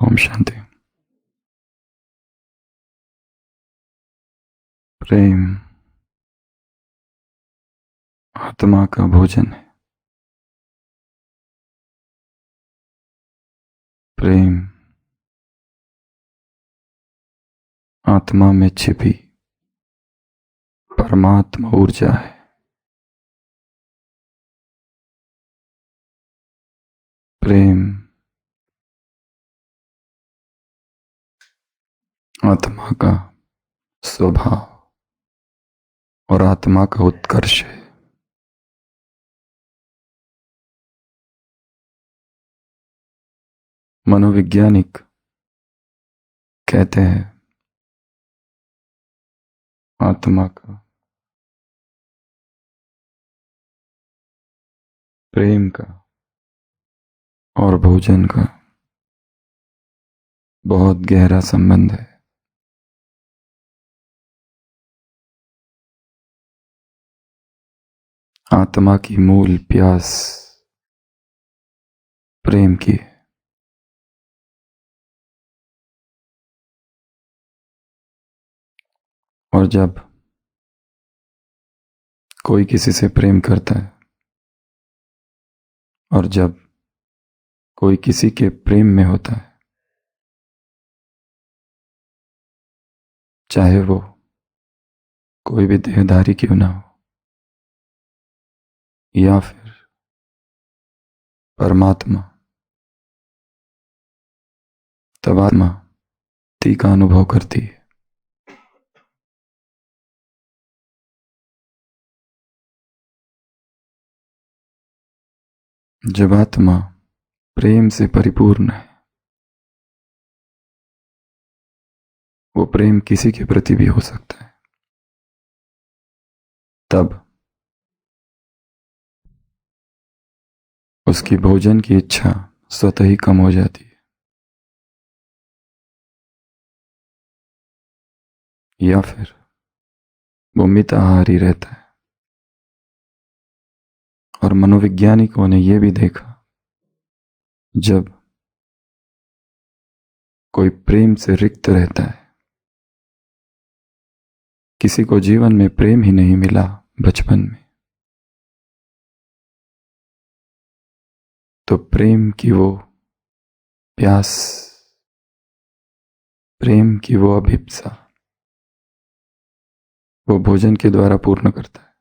ओम शांति। प्रेम आत्मा का भोजन है। प्रेम आत्मा में छिपी परमात्मा ऊर्जा है। प्रेम आत्मा का स्वभाव और आत्मा का उत्कर्ष है। मनोवैज्ञानिक कहते हैं आत्मा का प्रेम का और भोजन का बहुत गहरा संबंध है। आत्मा की मूल प्यास प्रेम की है। और जब कोई किसी से प्रेम करता है और जब कोई किसी के प्रेम में होता है, चाहे वो कोई भी देहधारी क्यों ना हो या फिर परमात्मा, तब आत्मा ती का अनुभव करती है। जब आत्मा प्रेम से परिपूर्ण है, वो प्रेम किसी के प्रति भी हो सकता है, तब उसकी भोजन की इच्छा स्वतः ही कम हो जाती है। या फिर वो मिताहारी रहता है। और मनोवैज्ञानिकों ने यह भी देखा, जब कोई प्रेम से रिक्त रहता है, किसी को जीवन में प्रेम ही नहीं मिला बचपन में, तो प्रेम की वो प्यास, प्रेम की वो अभिप्सा वो भोजन के द्वारा पूर्ण करता है।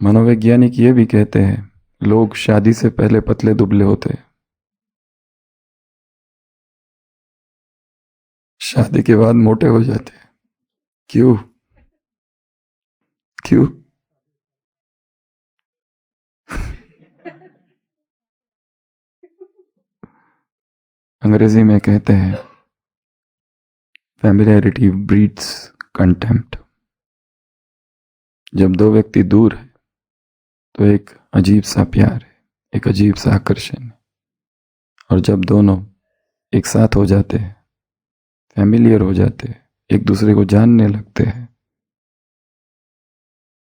मनोवैज्ञानिक ये भी कहते हैं, लोग शादी से पहले पतले दुबले होते हैं, शादी के बाद मोटे हो जाते हैं। क्यों? क्यों? अंग्रेजी में कहते हैं फैमिलियरिटी ब्रीड्स कंटेम्प्ट। जब दो व्यक्ति दूर है तो एक अजीब सा प्यार है, एक अजीब सा आकर्षण है। और जब दोनों एक साथ हो जाते हैं, फैमिलियर हो जाते हैं, एक दूसरे को जानने लगते हैं,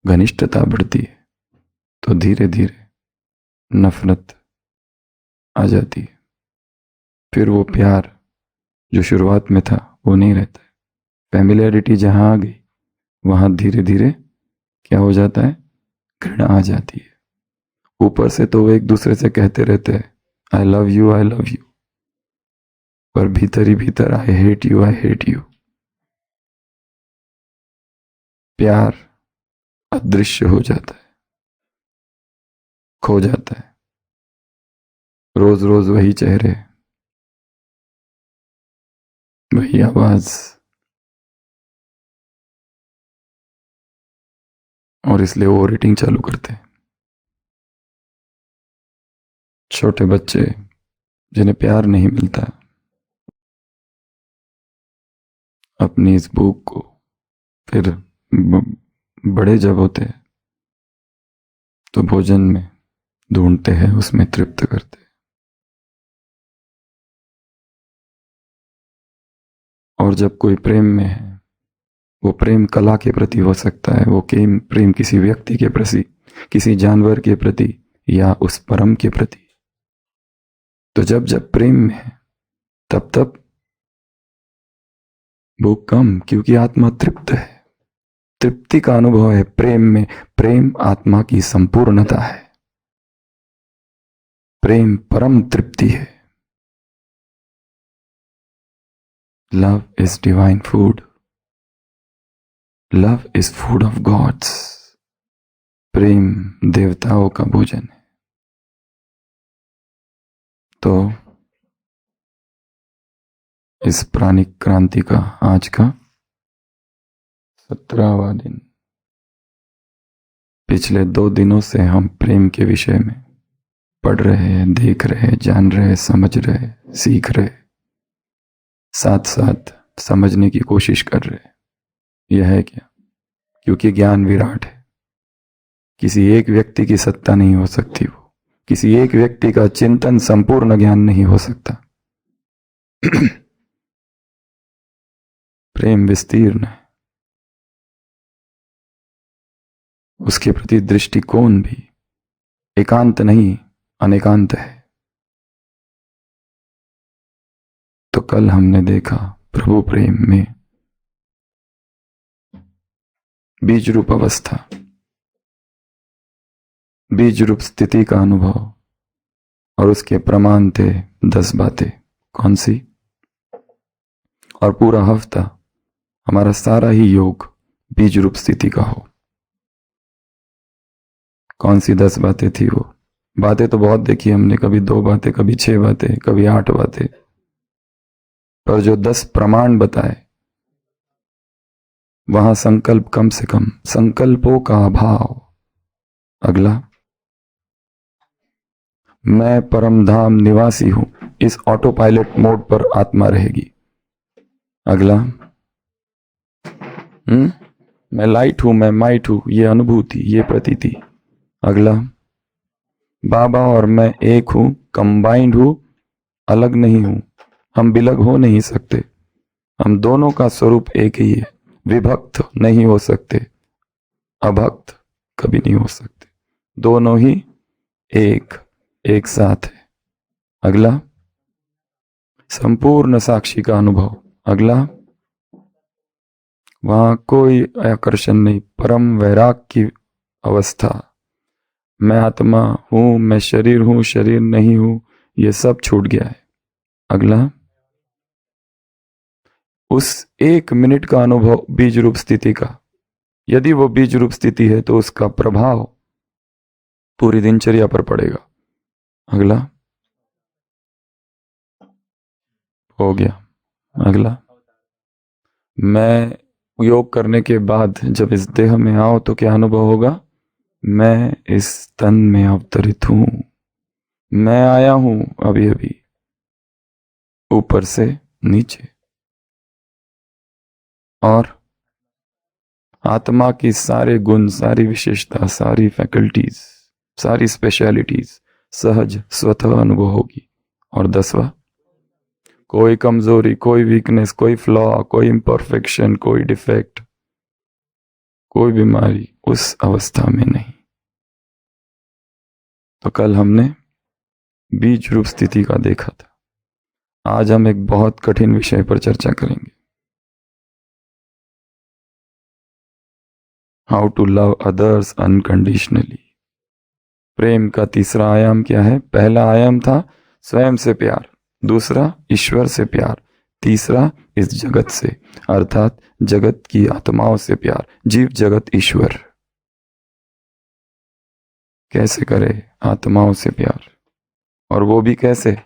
घनिष्ठता बढ़ती है, तो धीरे धीरे नफरत आ जाती है। फिर वो प्यार जो शुरुआत में था वो नहीं रहता है। फैमिलियरिटी जहां आ गई वहां धीरे धीरे क्या हो जाता है? घृणा आ जाती है। ऊपर से तो वो एक दूसरे से कहते रहते हैं I love you, I love you, पर भीतर ही भीतर I hate you, I hate you. प्यार अदृश्य हो जाता है, खो जाता है। रोज रोज वही चेहरे, वही आवाज, और इसलिए वो रेटिंग चालू करते हैं। छोटे बच्चे जिन्हें प्यार नहीं मिलता, अपनी इस भूख को फिर बड़े जब होते हैं तो भोजन में ढूंढते हैं, उसमें तृप्त करते हैं। और जब कोई प्रेम में है, वो प्रेम कला के प्रति हो सकता है, वो प्रेम किसी व्यक्ति के प्रति किसी जानवर के प्रति या उस परम के प्रति। तो जब जब प्रेम में है तब तब वो कम, क्योंकि आत्मा तृप्त है। तृप्ति का अनुभव है प्रेम में। प्रेम आत्मा की संपूर्णता है। प्रेम परम तृप्ति है। Love is divine food. Love is food of gods. प्रेम देवताओं का भोजन है। तो इस प्राणिक क्रांति का आज का 17वां दिन। पिछले 2 दिनों से हम प्रेम के विषय में पढ़ रहे हैं, देख रहे हैं, जान रहे हैं, समझ रहे हैं, सीख रहे हैं, साथ साथ समझने की कोशिश कर रहे हैं। यह है क्या? क्योंकि ज्ञान विराट है। किसी एक व्यक्ति की सत्ता नहीं हो सकती। वो किसी एक व्यक्ति का चिंतन संपूर्ण ज्ञान नहीं हो सकता। प्रेम विस्तीर्ण है। उसके प्रति दृष्टिकोण भी एकांत नहीं, अनेकांत है। तो कल हमने देखा प्रभु प्रेम में बीज रूप अवस्था, बीज रूप स्थिति का अनुभव, और उसके प्रमाण थे 10 बातें। कौन सी? और पूरा हफ्ता हमारा सारा ही योग बीज रूप स्थिति का हो। कौन सी 10 बातें थी वो? बातें तो बहुत देखी हमने, कभी 2 बातें, कभी 6 बातें, कभी 8 बातें, पर जो 10 प्रमाण बताए वहां संकल्प कम से कम, संकल्पों का अभाव। अगला, मैं परम धाम निवासी हूं, इस ऑटो पायलट मोड पर आत्मा रहेगी। अगला, मैं लाइट हूं, मैं माइट हूं, ये अनुभूति, ये प्रतीति। अगला, बाबा और मैं एक हूं, कंबाइंड हूं, अलग नहीं हूं, हम बिलग हो नहीं सकते, हम दोनों का स्वरूप एक ही है, विभक्त नहीं हो सकते, अभक्त कभी नहीं हो सकते, दोनों ही एक साथ है। अगला, संपूर्ण साक्षी का अनुभव। अगला, वहां कोई आकर्षण नहीं, परम वैराग की अवस्था। मैं आत्मा हूं, मैं शरीर हूं, शरीर नहीं हूं, ये सब छूट गया है। अगला, उस 1 मिनट का अनुभव बीज रूप स्थिति का। यदि वो बीज रूप स्थिति है तो उसका प्रभाव पूरी दिनचर्या पर पड़ेगा। अगला, हो गया। अगला, मैं योग करने के बाद जब इस देह में आओ तो क्या अनुभव होगा? मैं इस तन में अवतरित हूं, मैं आया हूं अभी अभी ऊपर से नीचे। और आत्मा की सारे गुण, सारी विशेषता, सारी फैकल्टीज, सारी स्पेशलिटीज सहज स्वतः अनुभव होगी। और 10वां, कोई कमजोरी, कोई वीकनेस, कोई फ्लॉ, कोई इम्परफेक्शन, कोई डिफेक्ट, कोई बीमारी उस अवस्था में नहीं। तो कल हमने बीज रूप स्थिति का देखा था। आज हम एक बहुत कठिन विषय पर चर्चा करेंगे, how to love others unconditionally. प्रेम का तीसरा आयाम क्या है? पहला आयाम था स्वयं से प्यार, दूसरा ईश्वर से प्यार, तीसरा इस जगत से, अर्थात जगत की आत्माओं से प्यार, जीव जगत ईश्वर। कैसे करे आत्माओं से प्यार? और वो भी कैसे?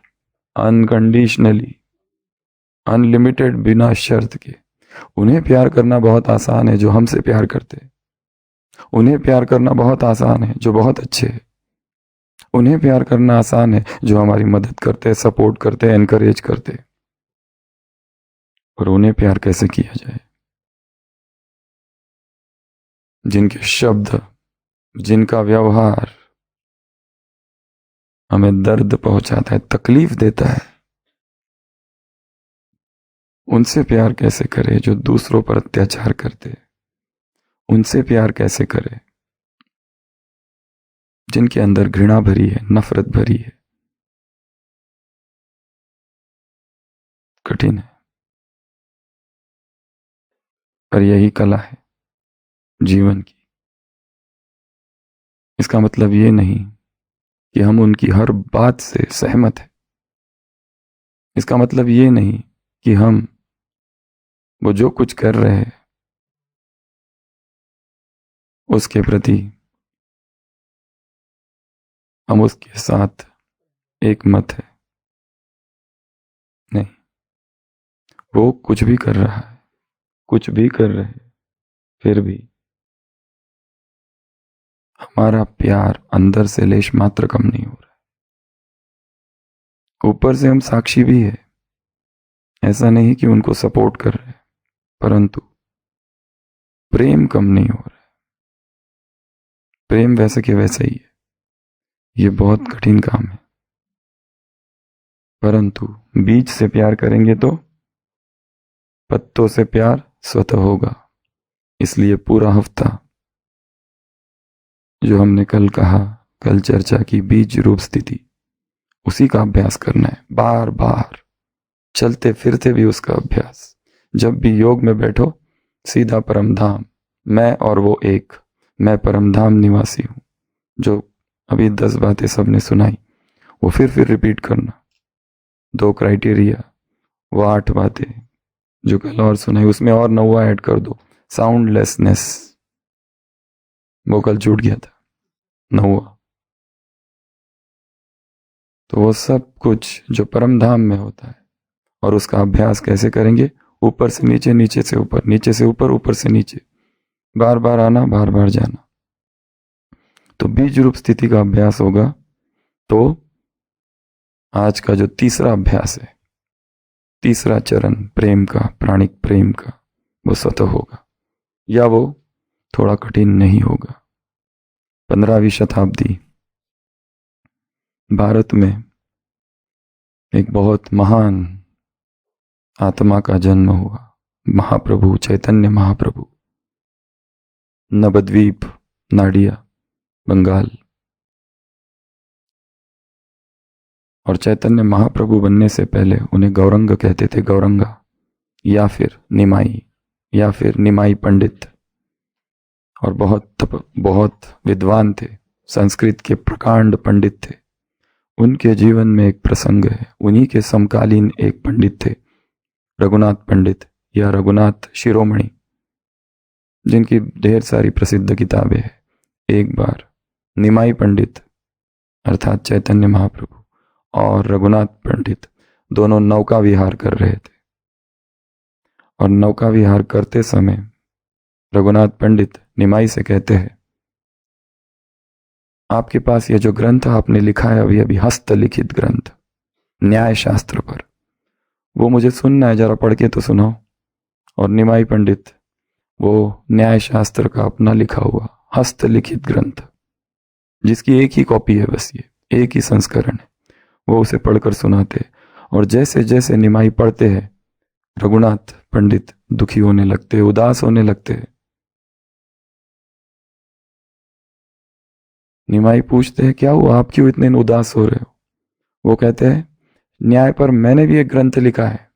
अनकंडीशनली, अनलिमिटेड, बिना शर्त के। उन्हें प्यार करना बहुत आसान है जो हमसे प्यार करते हैं। उन्हें प्यार करना बहुत आसान है जो बहुत अच्छे हैं। उन्हें प्यार करना आसान है जो हमारी मदद करते हैं, सपोर्ट करते हैं, एनकरेज करते हैं। और उन्हें प्यार कैसे किया जाए? जिनके शब्द, जिनका व्यवहार हमें दर्द पहुंचाता है, तकलीफ देता है, उनसे प्यार कैसे करे? जो दूसरों पर अत्याचार करते हैं, उनसे प्यार कैसे करे? जिनके अंदर घृणा भरी है, नफरत भरी है। कठिन है, पर यही कला है जीवन की। इसका मतलब ये नहीं कि हम उनकी हर बात से सहमत हैं। इसका मतलब ये नहीं कि हम वो जो कुछ कर रहे हैं उसके प्रति हम उसके साथ एक मत है। नहीं, वो कुछ भी कर रहा है, कुछ भी कर रहे हैं, फिर भी हमारा प्यार अंदर से लेश मात्र कम नहीं हो रहा है। ऊपर से हम साक्षी भी है, ऐसा नहीं कि उनको सपोर्ट कर रहे हैं, परंतु प्रेम कम नहीं हो रहा है। प्रेम वैसे के वैसे ही है। ये बहुत कठिन काम है, परंतु बीज से प्यार करेंगे तो पत्तों से प्यार स्वतः होगा। इसलिए पूरा हफ्ता जो हमने कल कहा, कल चर्चा की, बीज रूप स्थिति, उसी का अभ्यास करना है बार बार, चलते फिरते भी उसका अभ्यास। जब भी योग में बैठो, सीधा परम धाम, मैं और वो एक, मैं परम धाम निवासी हूं। जो अभी 10 बातें सबने सुनाई, वो फिर रिपीट करना। 2 क्राइटेरिया, वो 8 बातें जो कल और सुनाई, उसमें और 9वां ऐड कर दो, साउंडलेसनेस। वो कल छूट गया था 9वां। तो वो सब कुछ जो परम धाम में होता है, और उसका अभ्यास कैसे करेंगे? ऊपर से नीचे, नीचे से ऊपर, नीचे से ऊपर, ऊपर से नीचे, बार बार आना, बार बार जाना। तो बीज रूप स्थिति का अभ्यास होगा। तो आज का जो तीसरा अभ्यास है, तीसरा चरण प्रेम का, प्राणिक प्रेम का, वो स्वतः होगा, या वो थोड़ा कठिन नहीं होगा। 15वीं शताब्दी भारत में एक बहुत महान आत्मा का जन्म हुआ, महाप्रभु चैतन्य महाप्रभु, नवद्वीप, नाडिया, बंगाल। और चैतन्य महाप्रभु बनने से पहले उन्हें गौरंग कहते थे, गौरंगा, या फिर निमाई, या फिर निमाई पंडित। और बहुत विद्वान थे, संस्कृत के प्रकांड पंडित थे। उनके जीवन में एक प्रसंग है, उन्हीं के समकालीन एक पंडित थे, रघुनाथ पंडित या रघुनाथ शिरोमणि, जिनकी ढेर सारी प्रसिद्ध किताबें हैं। एक बार निमाई पंडित अर्थात चैतन्य महाप्रभु और रघुनाथ पंडित दोनों नौका विहार कर रहे थे। और नौका विहार करते समय रघुनाथ पंडित निमाई से कहते हैं, आपके पास ये जो ग्रंथ आपने लिखा है अभी अभी, हस्तलिखित ग्रंथ न्याय शास्त्र पर, वो मुझे सुनना है, जरा पढ़ के तो सुनाओ। और निमाई पंडित वो न्याय शास्त्र का अपना लिखा हुआ हस्तलिखित ग्रंथ, जिसकी एक ही कॉपी है, बस ये एक ही संस्करण है, वो उसे पढ़कर सुनाते। और जैसे जैसे निमाई पढ़ते हैं, रघुनाथ पंडित दुखी होने लगते, उदास होने लगते। निमाई पूछते हैं, क्या हुआ, आप क्यों इतने उदास हो रहे हो? वो कहते हैं, न्याय पर मैंने भी एक ग्रंथ लिखा है,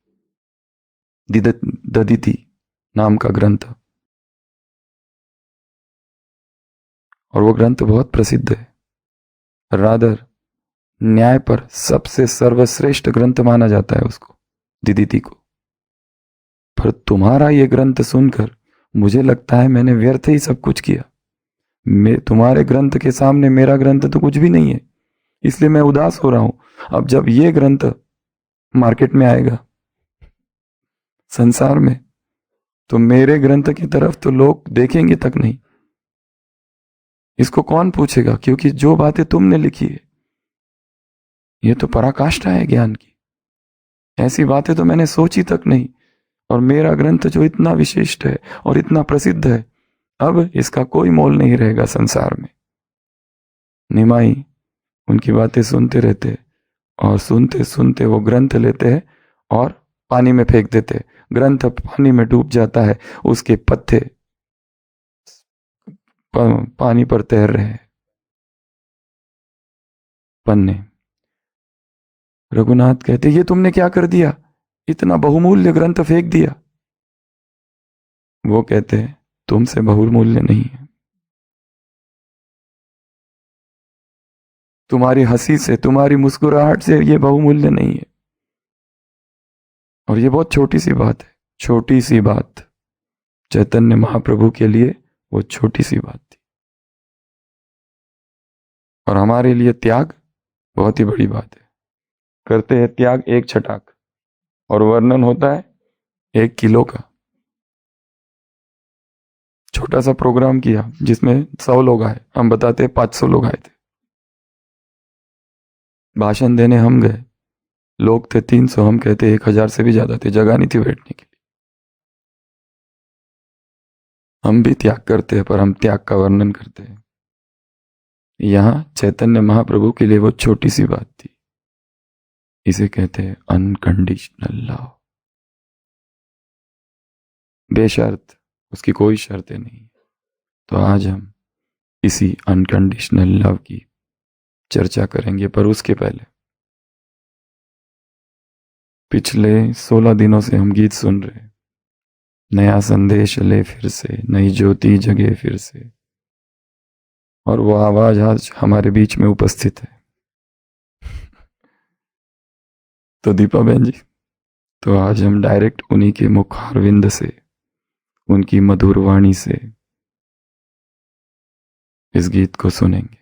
दधीति नाम का ग्रंथ, और वो ग्रंथ बहुत प्रसिद्ध है। रादर न्याय पर सबसे सर्वश्रेष्ठ ग्रंथ माना जाता है उसको, दिदिति को। पर तुम्हारा ये ग्रंथ सुनकर मुझे लगता है मैंने व्यर्थ ही सब कुछ किया। तुम्हारे ग्रंथ के सामने मेरा ग्रंथ तो कुछ भी नहीं है, इसलिए मैं उदास हो रहा हूं। अब जब ये ग्रंथ मार्केट में आएगा, संसार में, तो मेरे ग्रंथ की तरफ तो लोग देखेंगे तक नहीं। इसको कौन पूछेगा? क्योंकि जो बातें तुमने लिखी है, ये तो पराकाष्ठा है ज्ञान की। ऐसी बातें तो मैंने सोची तक नहीं। और मेरा ग्रंथ जो इतना विशिष्ट है और इतना प्रसिद्ध है, अब इसका कोई मोल नहीं रहेगा संसार में। निमाई उनकी बातें सुनते रहते, और सुनते सुनते वो ग्रंथ लेते हैं और पानी में फेंक देते। ग्रंथ पानी में डूब जाता है, उसके पत्ते पानी पर तैर रहे हैं। पन्ने। रघुनाथ कहते, ये तुमने क्या कर दिया, इतना बहुमूल्य ग्रंथ फेंक दिया। वो कहते, तुमसे बहुमूल्य नहीं है, तुम्हारी हंसी से, तुम्हारी मुस्कुराहट से ये बहुमूल्य नहीं है। और ये बहुत छोटी सी बात है, छोटी सी बात चैतन्य महाप्रभु के लिए वो छोटी सी बात थी, और हमारे लिए त्याग बहुत ही बड़ी बात है। करते हैं त्याग एक छटाक, और वर्णन होता है 1 किलो का। छोटा सा प्रोग्राम किया जिसमें 100 लोग आए, हम बताते 500 लोग आए थे। भाषण देने हम गए, लोग थे 300, हम कहते 1000 से भी ज्यादा थे, जगह नहीं थी बैठने के लिए। हम भी त्याग करते हैं, पर हम त्याग का वर्णन करते हैं। यहां चैतन्य महाप्रभु के लिए वो छोटी सी बात थी। इसे कहते हैं अनकंडीशनल लव, बेशर्त, उसकी कोई शर्तें नहीं। तो आज हम इसी अनकंडीशनल लव की चर्चा करेंगे, पर उसके पहले पिछले 16 दिनों से हम गीत सुन रहे हैं, नया संदेश ले फिर से, नई ज्योति जगे फिर से, और वो आवाज आज हमारे बीच में उपस्थित है। तो दीपा बहन जी, तो आज हम डायरेक्ट उन्हीं के मुखारविंद से, उनकी मधुर वाणी से इस गीत को सुनेंगे।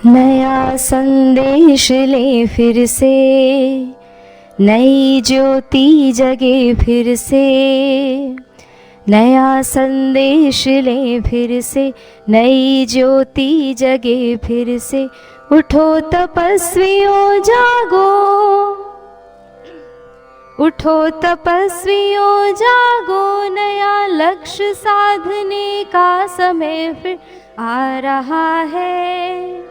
नया संदेश ले फिर से, नई ज्योति जगे फिर से, नया संदेश ले फिर से, नई ज्योति जगे फिर से। उठो तपस्वियों जागो, उठो तपस्वियों जागो, नया लक्ष्य साधने का समय फिर आ रहा है,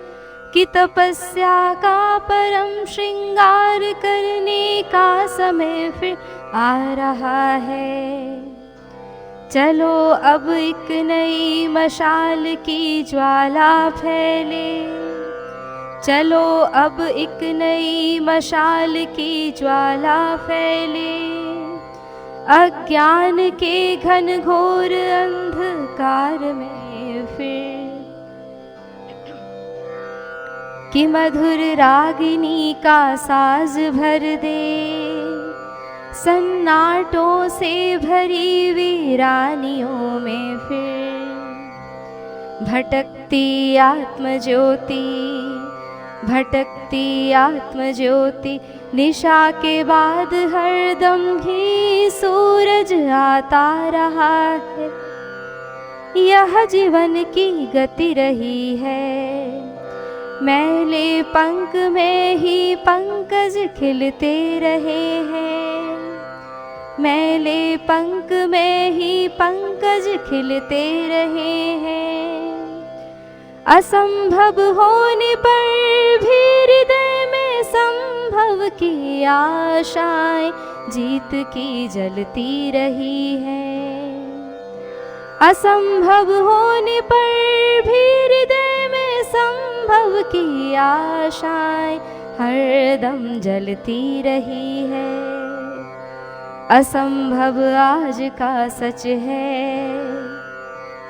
कि तपस्या का परम श्रृंगार करने का समय फिर आ रहा है। चलो अब एक नई मशाल की ज्वाला फैले, चलो अब एक नई मशाल की ज्वाला फैले, अज्ञान के घनघोर अंधकार में फिर, कि मधुर रागिनी का साज भर दे, सन्नाटों से भरी वीरानियों में फिर। भटकती आत्मज्योति, भटकती आत्मज्योति, निशा के बाद हरदम ही सूरज आता रहा है। यह जीवन की गति रही है, मैले पंख में ही पंकज खिलते रहे हैं, मैले पंख में ही पंकज खिलते रहे हैं। असंभव होने पर भी हृदय में संभव की आशाएं जीत की जलती रही है। असंभव होने पर भी हृदय में संभव की आशाएं हरदम जलती रही है। असंभव आज का सच है,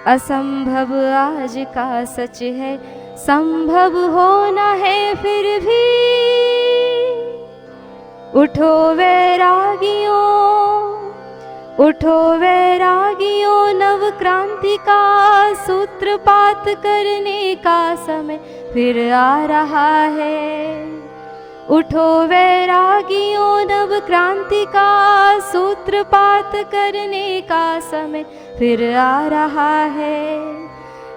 असंभव आज का सच है, संभव होना है फिर भी। उठो वैरागियों, उठो वैरागियों, नव क्रांति का सूत्रपात करने का समय फिर आ रहा है। उठो वैरागियों, नव क्रांति का सूत्रपात करने का समय फिर आ रहा है।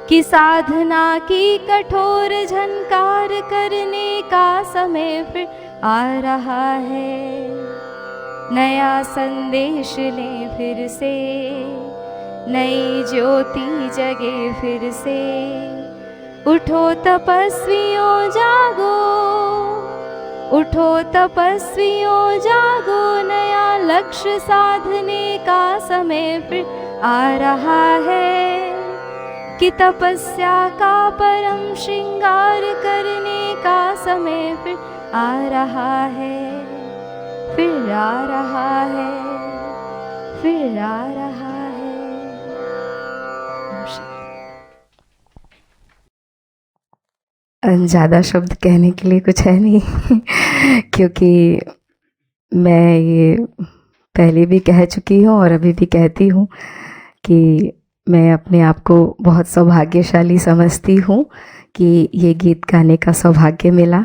कि साधना की कठोर झनकार करने का समय फिर आ रहा है। नया संदेश लें फिर से, नई ज्योति जगे फिर से। उठो तपस्वियों जागो, उठो तपस्वियों जागो, नया लक्ष्य साधने का समय फिर आ रहा है। कि तपस्या का परम श्रृंगार करने का समय फिर आ रहा है, फिर आ रहा है, फिर आ रहा है। ज़्यादा शब्द कहने के लिए कुछ है नहीं क्योंकि मैं ये पहले भी कह चुकी हूँ और अभी भी कहती हूँ कि मैं अपने आप को बहुत सौभाग्यशाली समझती हूँ कि ये गीत गाने का सौभाग्य मिला,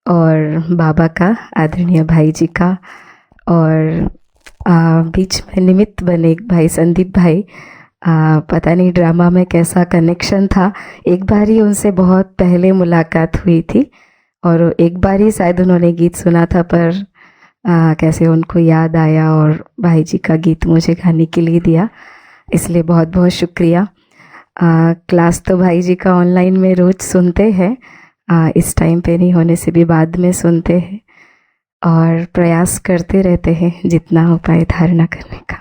और बाबा का, आदरणीय भाई जी का, और बीच में निमित्त बने भाई संदीप भाई, पता नहीं ड्रामा में कैसा कनेक्शन था। एक बार ही उनसे बहुत पहले मुलाकात हुई थी और एक बार ही शायद उन्होंने गीत सुना था, पर कैसे उनको याद आया और भाई जी का गीत मुझे गाने के लिए दिया, इसलिए बहुत बहुत शुक्रिया। क्लास तो भाई जी का ऑनलाइन में रोज़ सुनते हैं, इस टाइम पे नहीं होने से भी बाद में सुनते हैं और प्रयास करते रहते हैं जितना हो पाए धारणा करने का।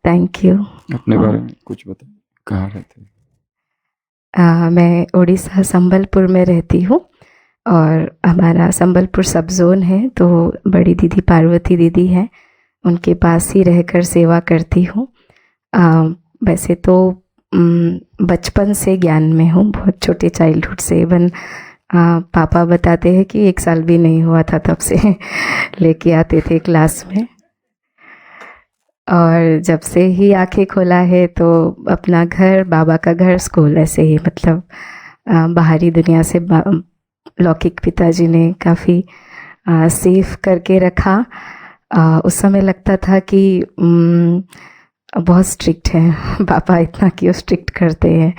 Thank you. अपने बारे में कुछ बताइए, कहाँ रहते हैं? मैं उड़ीसा संबलपुर में रहती हूँ और हमारा संबलपुर सब जोन है, तो बड़ी दीदी पार्वती दीदी हैं, उनके पास ही रहकर सेवा करती हूँ। वैसे तो बचपन से ज्ञान में हूँ, बहुत छोटे चाइल्डहुड से। इवन पापा बताते हैं कि 1 साल भी नहीं हुआ था तब से लेके आते थे क्लास में, और जब से ही आंखें खोला है तो अपना घर, बाबा का घर, स्कूल, ऐसे ही मतलब बाहरी दुनिया से लौकिक पिताजी ने काफ़ी सेफ करके रखा। उस समय लगता था कि बहुत स्ट्रिक्ट है पापा, इतना क्यों स्ट्रिक्ट करते हैं,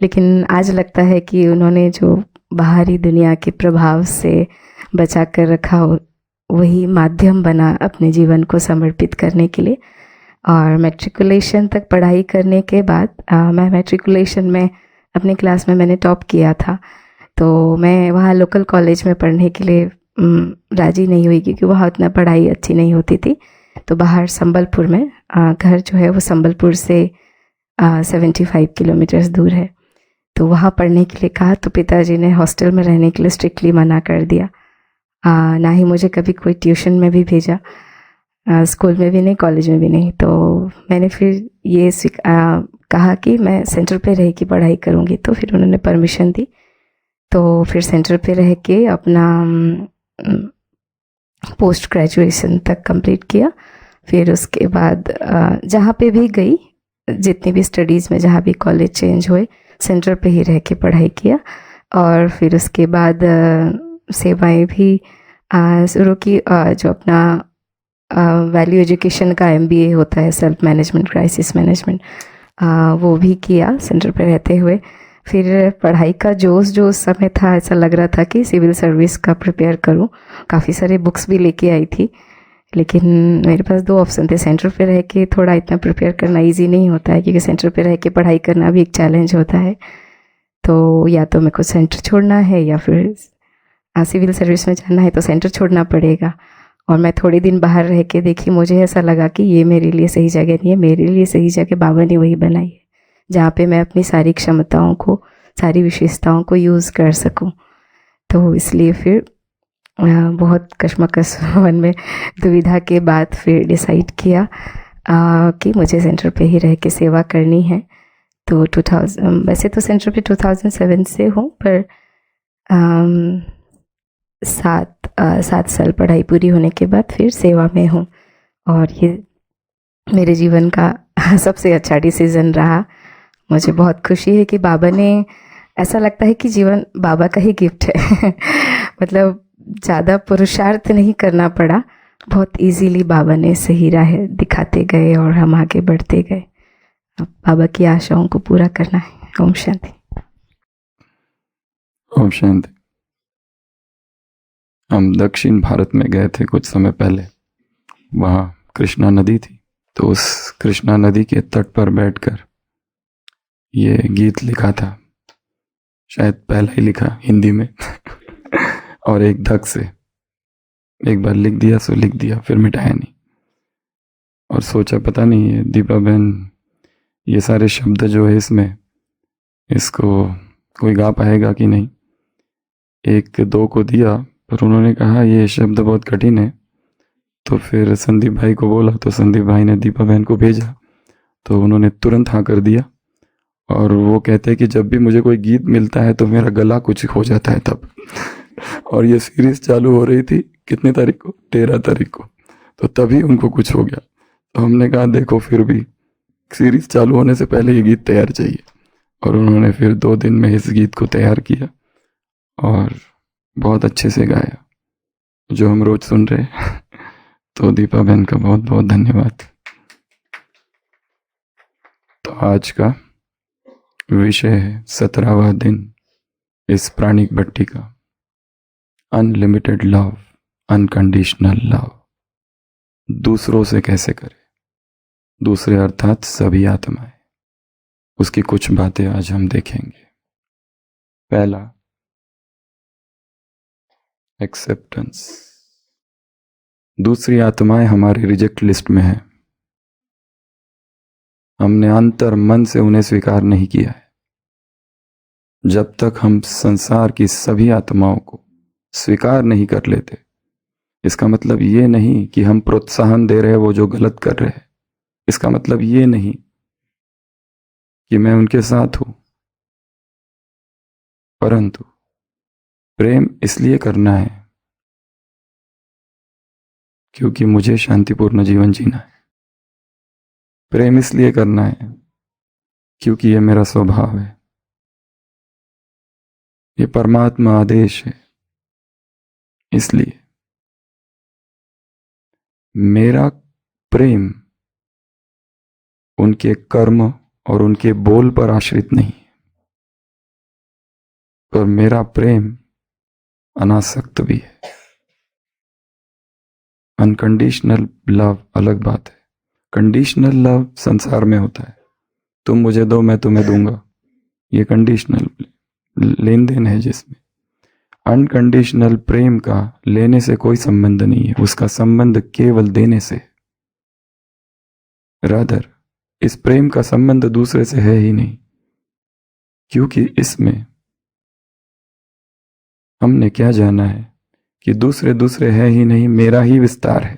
लेकिन आज लगता है कि उन्होंने जो बाहरी दुनिया के प्रभाव से बचा कर रखा, वही माध्यम बना अपने जीवन को समर्पित करने के लिए। और मैट्रिकुलेशन तक पढ़ाई करने के बाद मैं मैट्रिकुलेशन में अपने क्लास में मैंने टॉप किया था, तो मैं वहाँ लोकल कॉलेज में पढ़ने के लिए राज़ी नहीं हुई क्योंकि वहाँ उतना पढ़ाई अच्छी नहीं होती थी। तो बाहर संबलपुर में, घर जो है वो संबलपुर से 75 किलोमीटर्स दूर है, तो वहाँ पढ़ने के लिए कहा, तो पिताजी ने हॉस्टल में रहने के लिए स्ट्रिक्टली मना कर दिया। ना ही मुझे कभी कोई ट्यूशन में भी भेजा, स्कूल में भी नहीं, कॉलेज में भी नहीं। तो मैंने फिर ये कहा कि मैं सेंटर पे रह के पढ़ाई करूँगी, तो फिर उन्होंने परमिशन दी। तो फिर सेंटर पे रह के अपना पोस्ट ग्रेजुएशन तक कंप्लीट किया। फिर उसके बाद जहाँ पे भी गई, जितनी भी स्टडीज़ में जहाँ भी कॉलेज चेंज हुए, सेंटर पे ही रह के पढ़ाई किया। और फिर उसके बाद सेवाएं भी शुरू की, जो अपना वैल्यू एजुकेशन का MBA होता है, सेल्फ मैनेजमेंट, क्राइसिस मैनेजमेंट, वो भी किया सेंटर पे रहते हुए। फिर पढ़ाई का जोश जो उस समय था, ऐसा लग रहा था कि सिविल सर्विस का प्रिपेयर करूं। काफ़ी सारे बुक्स भी लेके आई थी, लेकिन मेरे पास 2 ऑप्शन थे। सेंटर पे रह के थोड़ा इतना प्रिपेयर करना इजी नहीं होता है, क्योंकि सेंटर पे रह के पढ़ाई करना भी एक चैलेंज होता है। तो या तो मेरे को सेंटर छोड़ना है या फिर सिविल सर्विस में जाना है, तो सेंटर छोड़ना पड़ेगा। और मैं थोड़े दिन बाहर रह के देखी, मुझे ऐसा लगा कि ये मेरे लिए सही जगह नहीं है। मेरे लिए सही जगह बाबा ने वही बनाई है, जहाँ पे मैं अपनी सारी क्षमताओं को, सारी विशेषताओं को यूज़ कर सकूं। तो इसलिए फिर बहुत कश्मकश मन में दुविधा के बाद फिर डिसाइड किया कि मुझे सेंटर पे ही रह के सेवा करनी है। तो 2000, वैसे तो सेंटर पे 2007 से हूँ, पर 7 साल पढ़ाई पूरी होने के बाद फिर सेवा में हूँ, और ये मेरे जीवन का सबसे अच्छा डिसीज़न रहा। मुझे बहुत खुशी है कि बाबा ने, ऐसा लगता है कि जीवन बाबा का ही गिफ्ट है मतलब ज़्यादा पुरुषार्थ नहीं करना पड़ा, बहुत इजीली बाबा ने सही राह दिखाते गए और हम आगे बढ़ते गए। अब बाबा की आशाओं को पूरा करना है। ओम शांति। ओम शांति। हम दक्षिण भारत में गए थे कुछ समय पहले। वहाँ कृष्णा नदी थी, तो उस कृष्णा नदी के तट पर बैठकर ये गीत लिखा था, शायद पहला ही लिखा हिंदी में और एक धक से एक बार लिख दिया सो लिख दिया, फिर मिटाया नहीं। और सोचा पता नहीं ये दीपा बहन ये सारे शब्द जो है इसमें, इसको कोई गा पाएगा कि नहीं। एक दो को दिया पर उन्होंने कहा ये शब्द बहुत कठिन है, तो फिर संदीप भाई को बोला, तो संदीप भाई ने दीपा बहन को भेजा, तो उन्होंने तुरंत हाँ कर दिया। और वो कहते हैं कि जब भी मुझे कोई गीत मिलता है तो मेरा गला कुछ हो जाता है तब और ये सीरीज चालू हो रही थी कितनी तारीख को, 13 तारीख को, तो तभी उनको कुछ हो गया। तो हमने कहा देखो फिर भी सीरीज चालू होने से पहले ये गीत तैयार चाहिए, और उन्होंने फिर 2 दिन में इस गीत को तैयार किया और बहुत अच्छे से गाया जो हम रोज सुन रहे हैं। तो दीपा बहन का बहुत बहुत धन्यवाद। तो आज का विषय है 17वां दिन इस प्राणिक भट्टी का, अनलिमिटेड लव, अनकंडीशनल लव। दूसरों से कैसे करें, दूसरे अर्थात सभी आत्माएं। उसकी कुछ बातें आज हम देखेंगे। पहला, एक्सेप्टेंस। दूसरी आत्माएं हमारी रिजेक्ट लिस्ट में है, हमने अंतर मन से उन्हें स्वीकार नहीं किया है। जब तक हम संसार की सभी आत्माओं को स्वीकार नहीं कर लेते, इसका मतलब ये नहीं कि हम प्रोत्साहन दे रहे हैं वो जो गलत कर रहे हैं, इसका मतलब ये नहीं कि मैं उनके साथ हूं, परंतु प्रेम इसलिए करना है क्योंकि मुझे शांतिपूर्ण जीवन जीना है। प्रेम इसलिए करना है क्योंकि ये मेरा स्वभाव है, ये परमात्मा आदेश है। इसलिए मेरा प्रेम उनके कर्म और उनके बोल पर आश्रित नहीं, पर मेरा प्रेम अनासक्त भी है। अनकंडीशनल लव अलग बात है, कंडीशनल लव संसार में होता है, तुम मुझे दो मैं तुम्हें दूंगा, ये कंडीशनल लेन देन है जिसमें अनकंडीशनल प्रेम का लेने से कोई संबंध नहीं है, उसका संबंध केवल देने से। रादर इस प्रेम का संबंध दूसरे से है ही नहीं, क्योंकि इसमें हमने क्या जाना है कि दूसरे दूसरे है ही नहीं, मेरा ही विस्तार है।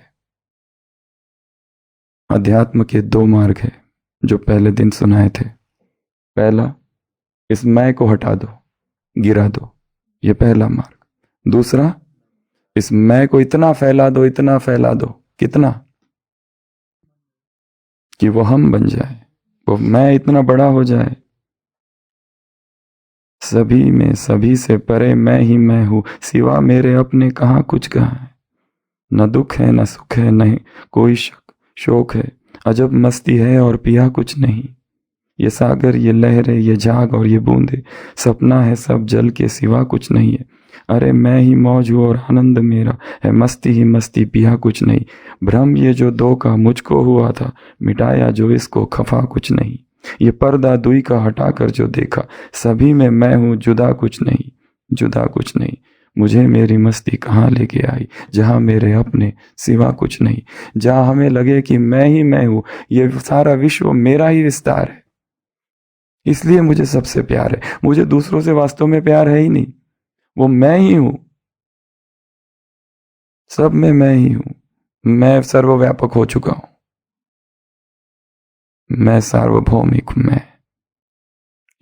अध्यात्म के 2 मार्ग है जो पहले दिन सुनाए थे। पहला, इस मैं को हटा दो, गिरा दो, ये पहला मार्ग। दूसरा, इस मैं को इतना फैला दो, इतना फैला दो, कितना कि वो हम बन जाए, वो मैं इतना बड़ा हो जाए, सभी में सभी से परे मैं ही मैं हूं, सिवा मेरे अपने कहाँ कुछ कहा है। न दुख है न सुख है, नहीं कोई शोक है, अजब मस्ती है और पिया कुछ नहीं। ये सागर, ये लहरें, ये झाग और ये बूंदे, सपना है सब जल के सिवा कुछ नहीं है। अरे मैं ही मौज हूँ और आनंद मेरा है, मस्ती ही मस्ती, पिया कुछ नहीं। भ्रम ये जो 2 का मुझको हुआ था, मिटाया जो इसको, खफा कुछ नहीं। ये पर्दा दुई का हटाकर जो देखा, सभी में मैं हूँ, जुदा कुछ नहीं, जुदा कुछ नहीं। मुझे मेरी मस्ती कहाँ लेके आई, जहाँ मेरे अपने सिवा कुछ नहीं। जहाँ हमें लगे कि मैं ही मैं हूँ, ये सारा विश्व मेरा ही विस्तार है, इसलिए मुझे सबसे प्यार है। मुझे दूसरों से वास्तव में प्यार है ही नहीं, वो मैं ही हूं, सब में मैं ही हूं। मैं सर्वव्यापक हो चुका हूं, मैं सार्वभौमिक हूं। मैं,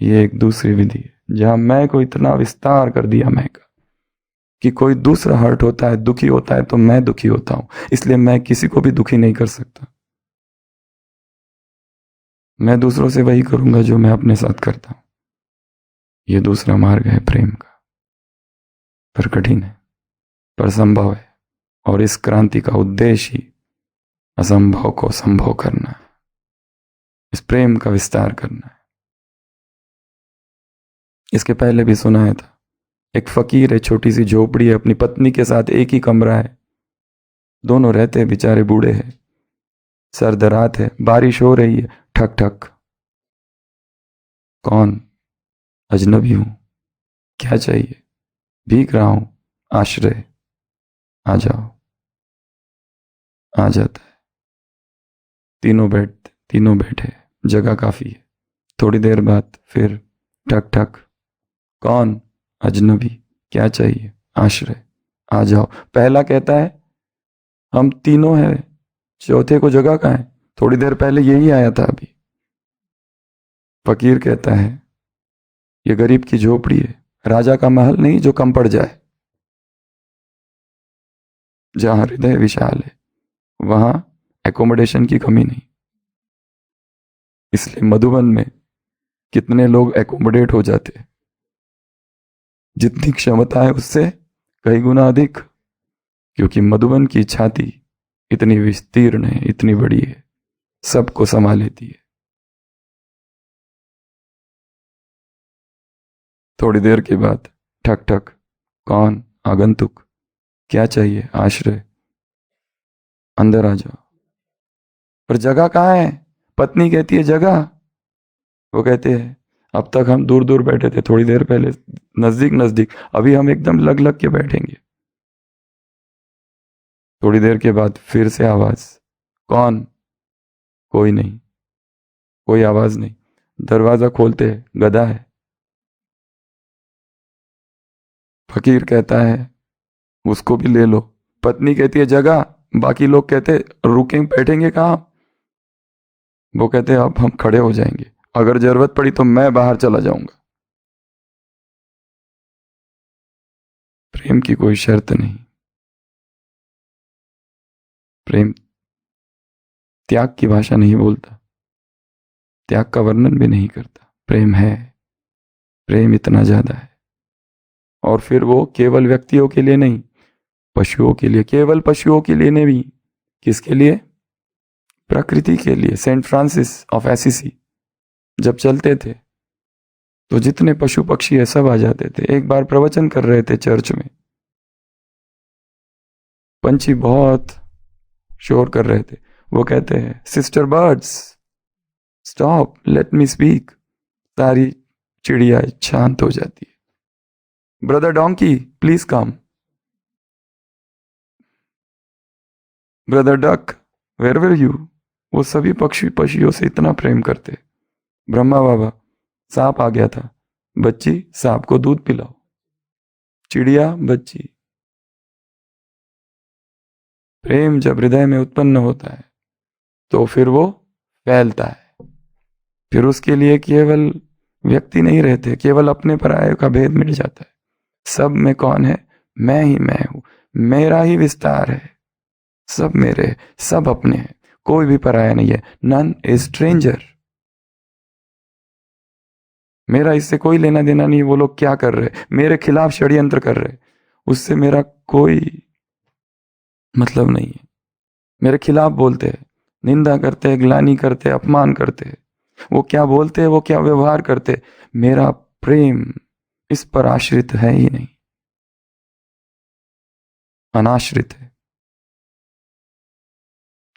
ये एक दूसरी विधि है जहां मैं को इतना विस्तार कर दिया मैं का कि कोई दूसरा हर्ट होता है, दुखी होता है, तो मैं दुखी होता हूं, इसलिए मैं किसी को भी दुखी नहीं कर सकता। मैं दूसरों से वही करूंगा जो मैं अपने साथ करता हूं। ये दूसरा मार्ग है प्रेम का, पर कठिन है, पर संभव है। और इस क्रांति का उद्देश्य ही असंभव को संभव करना है, इस प्रेम का विस्तार करना है। इसके पहले भी सुनाया था, एक फकीर है, छोटी सी झोपड़ी है, अपनी पत्नी के साथ एक ही कमरा है, दोनों रहते हैं, बेचारे बूढ़े हैं। सर्द रात है, बारिश हो रही है, ठक ठक। कौन? अजनबी हूं, क्या चाहिए? भीग रहा हूं, आश्रय, आ जाओ। आ जाता है। तीनों बैठे, जगह काफी है। थोड़ी देर बाद फिर ठक ठक। कौन? अजनबी, क्या चाहिए? आश्रय, आ जाओ। पहला कहता है हम तीनों हैं, चौथे को जगह कहाँ है? थोड़ी देर पहले यही आया था अभी। फकीर कहता है ये गरीब की झोपड़ी है, राजा का महल नहीं जो कम पड़ जाए। जहां हृदय विशाल है वहां एकोमोडेशन की कमी नहीं। इसलिए मधुबन में कितने लोग एकोमोडेट हो जाते हैं, जितनी क्षमता है उससे कई गुना अधिक, क्योंकि मधुबन की छाती इतनी विस्तीर्ण है, इतनी बड़ी है, सबको संभाल लेती है। थोड़ी देर के बाद ठक ठक। कौन? आगंतुक, क्या चाहिए? आश्रय, अंदर आ जाओ। पर जगह कहाँ है? पत्नी कहती है जगह। वो कहते हैं अब तक हम दूर दूर बैठे थे, थोड़ी देर पहले नजदीक नजदीक, अभी हम एकदम लग लग के बैठेंगे। थोड़ी देर के बाद फिर से आवाज। कौन? कोई नहीं, कोई आवाज नहीं। दरवाजा खोलते हैं, गधा है। फकीर कहता है उसको भी ले लो। पत्नी कहती है जगह। बाकी लोग कहते रुकें, बैठेंगे कहाँ? वो कहते अब हम खड़े हो जाएंगे, अगर जरूरत पड़ी तो मैं बाहर चला जाऊंगा। प्रेम की कोई शर्त नहीं। प्रेम त्याग की भाषा नहीं बोलता, त्याग का वर्णन भी नहीं करता। प्रेम है, प्रेम इतना ज्यादा है। और फिर वो केवल व्यक्तियों के लिए नहीं, पशुओं के लिए, केवल पशुओं के लिए नहीं, किसके लिए? प्रकृति के लिए। सेंट फ्रांसिस ऑफ एसिसी जब चलते थे तो जितने पशु पक्षी है सब आ जाते थे। एक बार प्रवचन कर रहे थे चर्च में, पंछी बहुत शोर कर रहे थे। वो कहते हैं sister birds stop, let me speak. सारी चिड़िया शांत हो जाती है। Brother donkey please come. Brother duck where were you. वो सभी पक्षी पक्षियों से इतना प्रेम करते। ब्रह्मा बाबा, सांप आ गया था, बच्ची सांप को दूध पिलाओ। चिड़िया बच्ची। प्रेम जब हृदय में उत्पन्न होता है तो फिर वो फैलता है। फिर उसके लिए केवल व्यक्ति नहीं रहते, केवल अपने पराये का भेद मिट जाता है। सब में कौन है? मैं ही मैं हूं, मेरा ही विस्तार है। सब मेरे, सब अपने हैं, कोई भी पराया नहीं है। None is stranger. मेरा इससे कोई लेना देना नहीं। वो लोग क्या कर रहे, मेरे खिलाफ षड्यंत्र कर रहे, उससे मेरा कोई मतलब नहीं है। मेरे खिलाफ बोलते हैं, निंदा करते हैं, ग्लानि करते हैं, अपमान करते हैं। वो क्या बोलते हैं, वो क्या व्यवहार करते हैं, मेरा प्रेम इस पर आश्रित है ही नहीं, अनाश्रित है।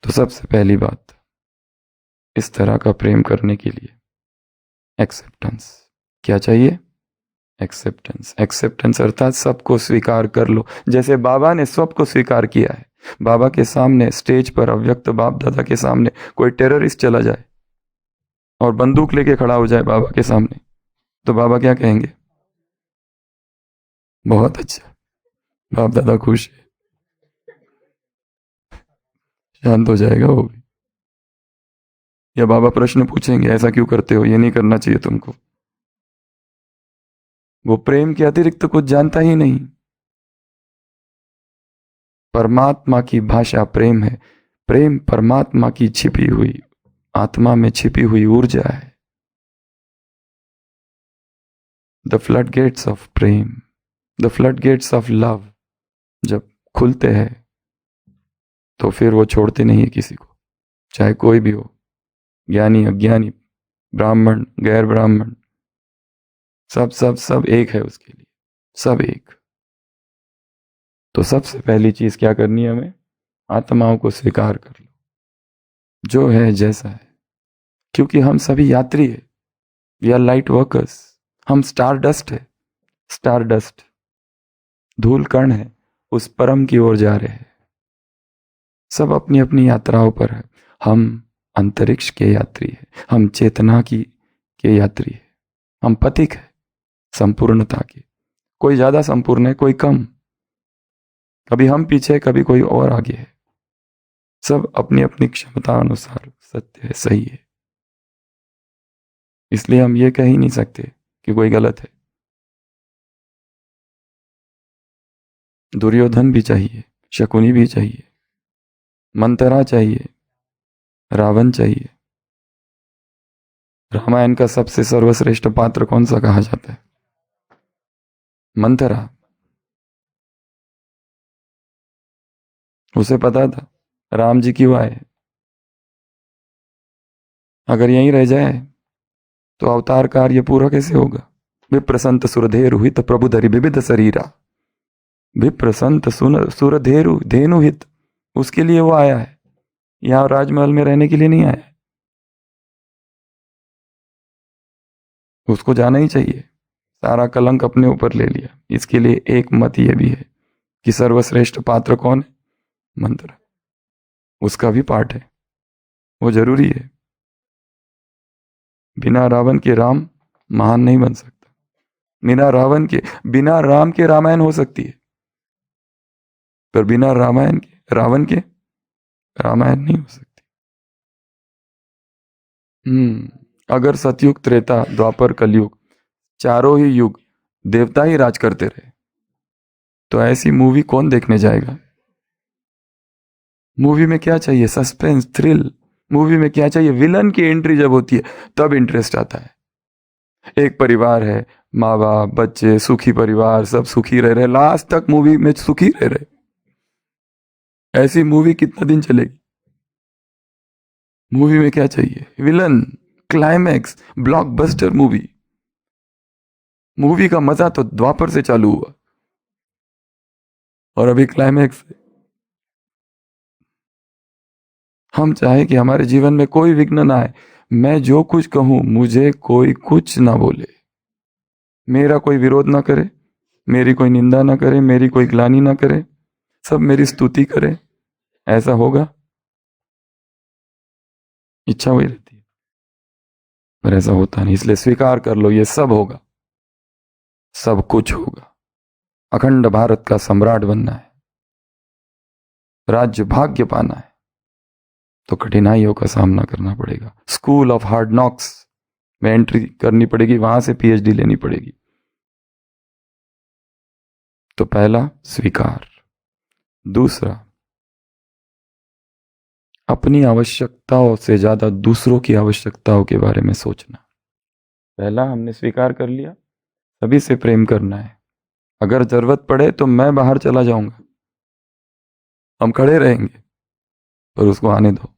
तो सबसे पहली बात, इस तरह का प्रेम करने के लिए एक्सेप्टेंस। क्या चाहिए? एक्सेप्टेंस। एक्सेप्टेंस अर्थात सबको स्वीकार कर लो, जैसे बाबा ने सबको स्वीकार किया है। बाबा के सामने स्टेज पर, अव्यक्त बाप दादा के सामने कोई टेररिस्ट चला जाए और बंदूक लेके खड़ा हो जाए बाबा के सामने, तो बाबा क्या कहेंगे? बहुत अच्छा, बाप दादा खुश है, शांत हो जाएगा वो भी। या बाबा प्रश्न पूछेंगे ऐसा क्यों करते हो, ये नहीं करना चाहिए तुमको। वो प्रेम के अतिरिक्त कुछ जानता ही नहीं। परमात्मा की भाषा प्रेम है। प्रेम परमात्मा की छिपी हुई, आत्मा में छिपी हुई ऊर्जा है। द फ्लड गेट्स ऑफ प्रेम, the floodgates of love जब खुलते हैं तो फिर वो छोड़ते नहीं है किसी को, चाहे कोई भी हो, ज्ञानी अज्ञानी, ब्राह्मण गैर ब्राह्मण, सब सब सब एक है उसके लिए, सब एक। तो सबसे पहली चीज क्या करनी है हमें? आत्माओं को स्वीकार कर लो। जो है जैसा है, क्योंकि हम सभी यात्री है। We are light workers. हम स्टार डस्ट है। स्टार डस्ट धूल कण है, उस परम की ओर जा रहे हैं। सब अपनी अपनी यात्राओं पर है। हम अंतरिक्ष के यात्री हैं। हम चेतना की के यात्री हैं। हम पथिक है संपूर्णता के। कोई ज्यादा संपूर्ण है, कोई कम। कभी हम पीछे, कभी कोई और आगे है। सब अपनी अपनी क्षमता अनुसार सत्य है, सही है। इसलिए हम ये कह ही नहीं सकते कि कोई गलत है। दुर्योधन भी चाहिए, शकुनी भी चाहिए, मंथरा चाहिए, रावण चाहिए। रामायण का सबसे सर्वश्रेष्ठ पात्र कौन सा कहा जाता है? मंथरा। उसे पता था राम जी क्यों आए। अगर यहीं रह जाए तो अवतार कार्य पूरा कैसे होगा? विप्रसंत सुरधेरु हित प्रभु धरि विविध शरीरा। विप्रसंत सुरधेरु धेनु हित, उसके लिए वो आया है। यहाँ राजमहल में रहने के लिए नहीं आया है। उसको जाना ही चाहिए। सारा कलंक अपने ऊपर ले लिया। इसके लिए एक मत ये भी है कि सर्वश्रेष्ठ पात्र कौन है? मंत्र। उसका भी पार्ट है, वो जरूरी है। बिना रावण के राम महान नहीं बन सकता। बिना राम के रामायण हो सकती है, पर बिना रावण के रामायण नहीं हो सकती। अगर सतयुग, त्रेता, द्वापर, कलयुग, चारों ही युग देवता ही राज करते रहे तो ऐसी मूवी कौन देखने जाएगा? मूवी में क्या चाहिए? Suspense, thrill. मूवी में क्या चाहिए? विलन की एंट्री जब होती है तब इंटरेस्ट आता है। एक परिवार है, माँ बाप, बच्चे, सुखी परिवार, सब सुखी रह रहे, लास्ट तक मूवी में सुखी रह रहे। ऐसी मूवी कितना दिन चलेगी? मूवी में क्या चाहिए? Villain, climax, blockbuster movie. Movie का मजा तो द्वापर से चालू हुआ और अभी क्लाइमैक्स। हम चाहे कि हमारे जीवन में कोई विघ्न ना आए। मैं जो कुछ कहूं मुझे कोई कुछ ना बोले, मेरा कोई विरोध ना करे, मेरी कोई निंदा ना करे, मेरी कोई ग्लानि ना करे, सब मेरी स्तुति करे। ऐसा होगा? इच्छा हुई रहती है पर ऐसा होता नहीं। इसलिए स्वीकार कर लो, ये सब होगा, सब कुछ होगा। अखंड भारत का सम्राट बनना है, राज्य भाग्य पाना है, तो कठिनाइयों का सामना करना पड़ेगा। स्कूल ऑफ हार्ड नॉक्स में एंट्री करनी पड़ेगी, वहां से पीएचडी लेनी पड़ेगी। तो पहला स्वीकार। दूसरा, अपनी आवश्यकताओं से ज्यादा दूसरों की आवश्यकताओं के बारे में सोचना। पहला हमने स्वीकार कर लिया, सभी से प्रेम करना है। अगर जरूरत पड़े तो मैं बाहर चला जाऊंगा, हम खड़े रहेंगे, पर उसको आने दो।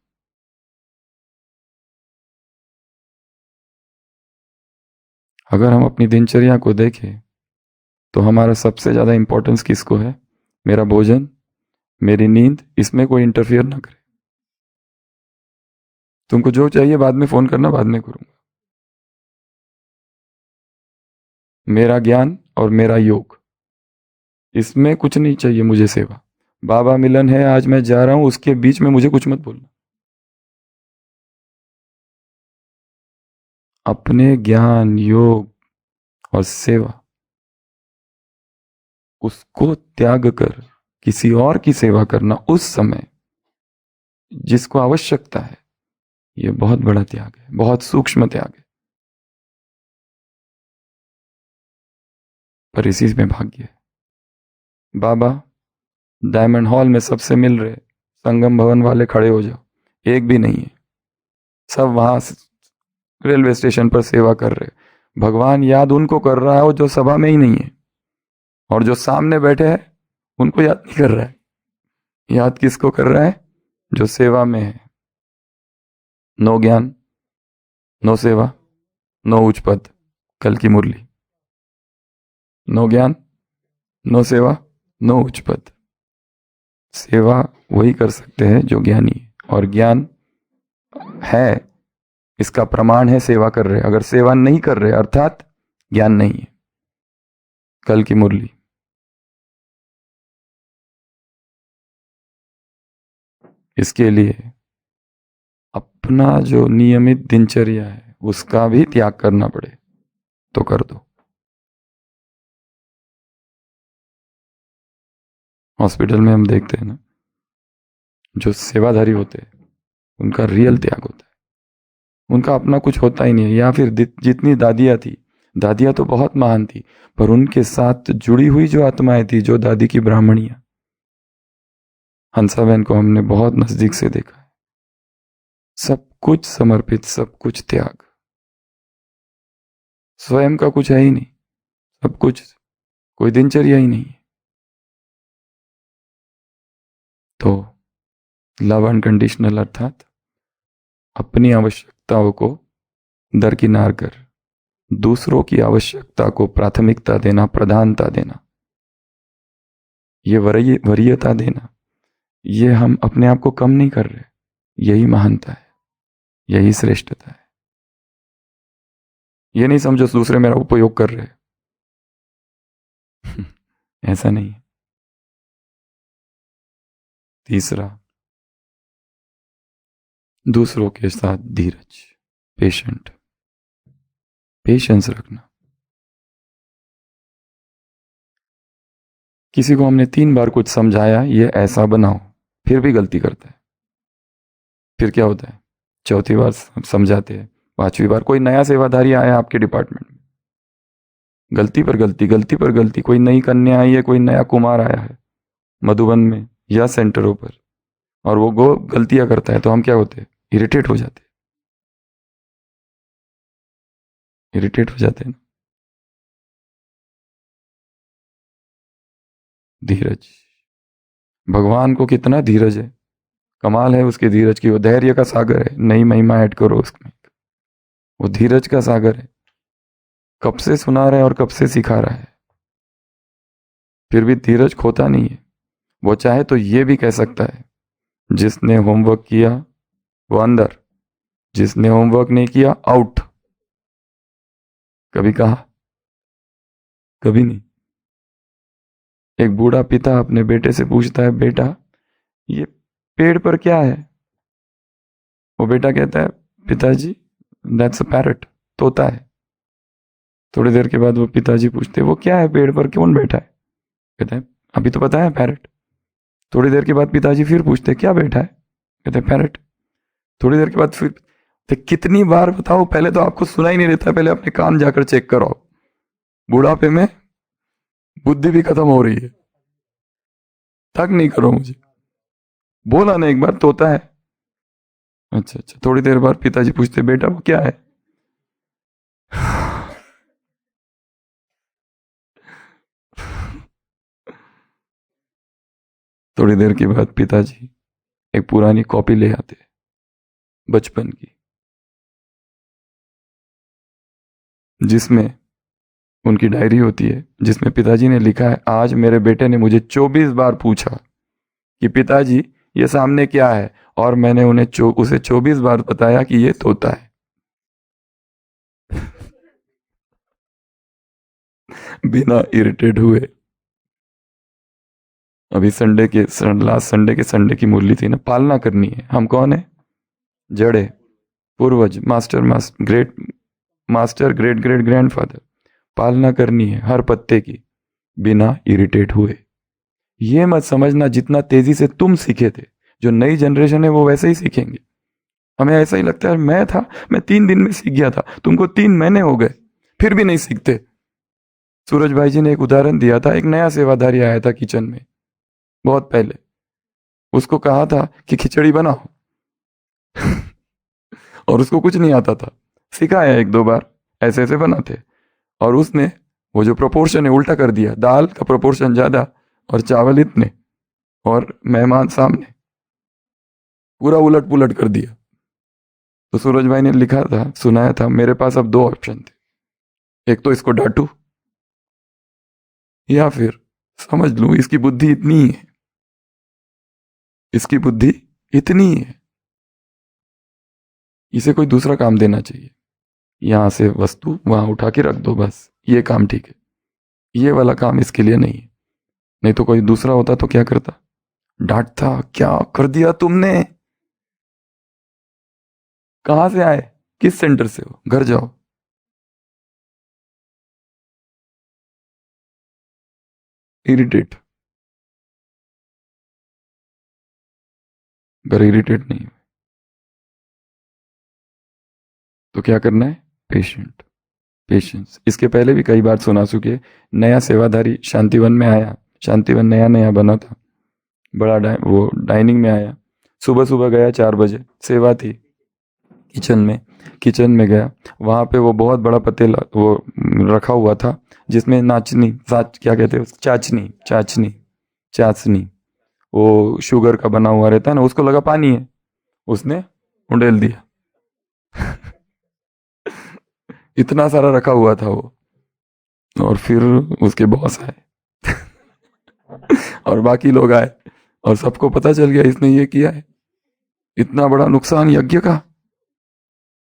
अगर हम अपनी दिनचर्या को देखें तो हमारा सबसे ज्यादा इंपॉर्टेंस किसको है? मेरा भोजन, मेरी नींद, इसमें कोई इंटरफियर ना करे। तुमको जो चाहिए बाद में फोन करना, बाद में करूंगा। मेरा ज्ञान और मेरा योग, इसमें कुछ नहीं चाहिए मुझे सेवा। बाबा मिलन है, आज मैं जा रहा हूं, उसके बीच में मुझे कुछ मत बोलना। अपने ज्ञान, योग और सेवा, उसको त्याग कर किसी और की सेवा करना उस समय जिसको आवश्यकता है, यह बहुत बड़ा त्याग है, बहुत सूक्ष्म त्याग है। पर इसी में भाग्य है। बाबा डायमंड हॉल में सबसे मिल रहे, संगम भवन वाले खड़े हो जाओ, एक भी नहीं है। सब वहां रेलवे स्टेशन पर सेवा कर रहे। भगवान याद उनको कर रहा है वो जो सभा में ही नहीं है, और जो सामने बैठे हैं उनको याद नहीं कर रहा है। याद किसको कर रहा है? जो सेवा में है। नो ज्ञान, नो सेवा, नो उच्च पद, कल की मुरली। नो ज्ञान, नो सेवा, नो उच्च पद। सेवा वही कर सकते हैं जो ज्ञानी है, और ज्ञान है, इसका प्रमाण है सेवा कर रहे। अगर सेवा नहीं कर रहे अर्थात ज्ञान नहीं है। कल की मुरली। इसके लिए अपना जो नियमित दिनचर्या है उसका भी त्याग करना पड़े तो कर दो। हॉस्पिटल में हम देखते हैं ना, जो सेवाधारी होते हैं उनका रियल त्याग होता है। उनका अपना कुछ होता ही नहीं है। या फिर जितनी दादियाँ थी, दादियाँ तो बहुत महान थी, पर उनके साथ जुड़ी हुई जो आत्माएं थी, जो दादी की ब्राह्मणियां, हंसाबेन को हमने बहुत नजदीक से देखा है। सब कुछ समर्पित, सब कुछ त्याग, स्वयं का कुछ है ही नहीं, सब कुछ, कोई दिनचर्या ही नहीं है। तो लव अनकंडीशनल अर्थात अपनी आवश्यकताओं को दरकिनार कर दूसरों की आवश्यकता को प्राथमिकता देना, प्रधानता देना, ये वरीयता देना, ये हम अपने आप को कम नहीं कर रहे। यही महानता है, यही श्रेष्ठता है। ये नहीं समझो दूसरे मेरा उपयोग कर रहे ऐसा नहीं है। तीसरा, दूसरों के साथ धीरज, पेशेंस रखना। किसी को हमने 3 बार कुछ समझाया, ये ऐसा बनाओ, फिर भी गलती करता है। फिर क्या होता है? चौथी बार समझाते हैं, 5वीं बार कोई नया सेवाधारी आया आपके डिपार्टमेंट में, गलती पर गलती, गलती पर गलती। कोई नई कन्या आई है, कोई नया कुमार आया है मधुबन में या सेंटरों पर, और वो गलतियां करता है, तो हम क्या होते हैं? इरिटेट हो जाते हैं। इरिटेट हो जाते हैं ना। धीरज, भगवान को कितना धीरज है, कमाल है उसके धीरज की। वो धैर्य का सागर है, नई महिमा ऐड करो उसमें। वो धीरज का सागर है, कब से सुना रहा है और कब से सिखा रहा है, फिर भी धीरज खोता नहीं है। वो चाहे तो ये भी कह सकता है, जिसने होमवर्क किया वो अंदर, जिसने होमवर्क नहीं किया आउट। कभी कहा? कभी नहीं। एक बूढ़ा पिता अपने बेटे से पूछता है, बेटा ये पेड़ पर क्या है? वो बेटा कहता है, पिताजी दैट्स अ पैरट, तोता है। थोड़ी देर के बाद वो पिताजी पूछते, वो क्या है पेड़ पर, कौन बैठा है? कहता है, अभी तो पता है पैरट। थोड़ी देर के बाद पिताजी फिर पूछते, क्या बैठा है? कहते हैं, पैरट। थोड़ी देर के बाद फिर, तो कितनी बार बताओ, पहले तो आपको सुना ही नहीं देता, पहले अपने कान जाकर चेक करो। बुढ़ापे में बुद्धि भी खत्म हो रही है, तक नहीं करो मुझे, बोला ना एक बार तोता है। अच्छा अच्छा, थोड़ी देर बाद पिताजी पूछते, बेटा वो क्या है? थोड़ी देर के बाद पिताजी एक पुरानी कॉपी ले आते, बचपन की, जिसमें उनकी डायरी होती है, जिसमें पिताजी ने लिखा है, आज मेरे बेटे ने मुझे 24 बार पूछा कि पिताजी ये सामने क्या है, और मैंने उसे 24 बार बताया कि ये तोता है। बिना इरिटेट हुए। अभी लास्ट संडे की मुरली थी ना, पालना करनी है। हम कौन है? जड़े, पूर्वज, मास्टर ग्रेट ग्रेट ग्रैंडफादर। पालना करनी है हर पत्ते की, बिना इरिटेट हुए। ये मत समझना जितना तेजी से तुम सीखे थे, जो नई जनरेशन है वो वैसे ही सीखेंगे। हमें ऐसा ही लगता है, मैं 3 दिन में सीख गया था, तुमको 3 महीने हो गए फिर भी नहीं सीखते। सूरज भाई जी ने एक उदाहरण दिया था, एक नया सेवाधारी आया था किचन में बहुत पहले, उसको कहा था कि खिचड़ी बनाओ और उसको कुछ नहीं आता था, सिखाया 1-2 बार, ऐसे ऐसे बनाते, और उसने वो जो प्रोपोर्शन है उल्टा कर दिया, दाल का प्रोपोर्शन ज्यादा और चावल इतने, और मेहमान सामने, पूरा उलट पुलट कर दिया। तो सूरज भाई ने लिखा था, सुनाया था, मेरे पास अब 2 ऑप्शन थे, एक तो इसको डांटू, या फिर समझ लूं इसकी बुद्धि इतनी ही है, इसकी बुद्धि इतनी ही है। इसे कोई दूसरा काम देना चाहिए, यहाँ से वस्तु वहाँ उठा के रख दो, बस ये काम ठीक है, ये वाला काम इसके लिए नहीं है। नहीं तो कोई दूसरा होता तो क्या करता, डांटता, क्या कर दिया तुमने, कहाँ से आए, किस सेंटर से हो, घर जाओ। इरिटेट, अगर इरिटेट नहीं हो तो क्या करना है, पेशेंट, पेशेंस। इसके पहले भी कई बार सुना चुके, नया सेवाधारी शांतिवन में आया, शांतिवन नया नया बना था, बड़ा वो डाइनिंग में आया, सुबह सुबह गया 4 बजे, सेवा थी किचन में, किचन में गया, वहाँ पे वो बहुत बड़ा पतीला वो रखा हुआ था जिसमें नाचनी क्या कहते हैं, चाचनी चाचनी चाशनी, वो शुगर का बना हुआ रहता है ना, उसको लगा पानी है, उसने उंडेल दिया। इतना सारा रखा हुआ था वो। और फिर उसके बॉस आए और बाकी लोग आए और सबको पता चल गया इसने ये किया है, इतना बड़ा नुकसान यज्ञ का,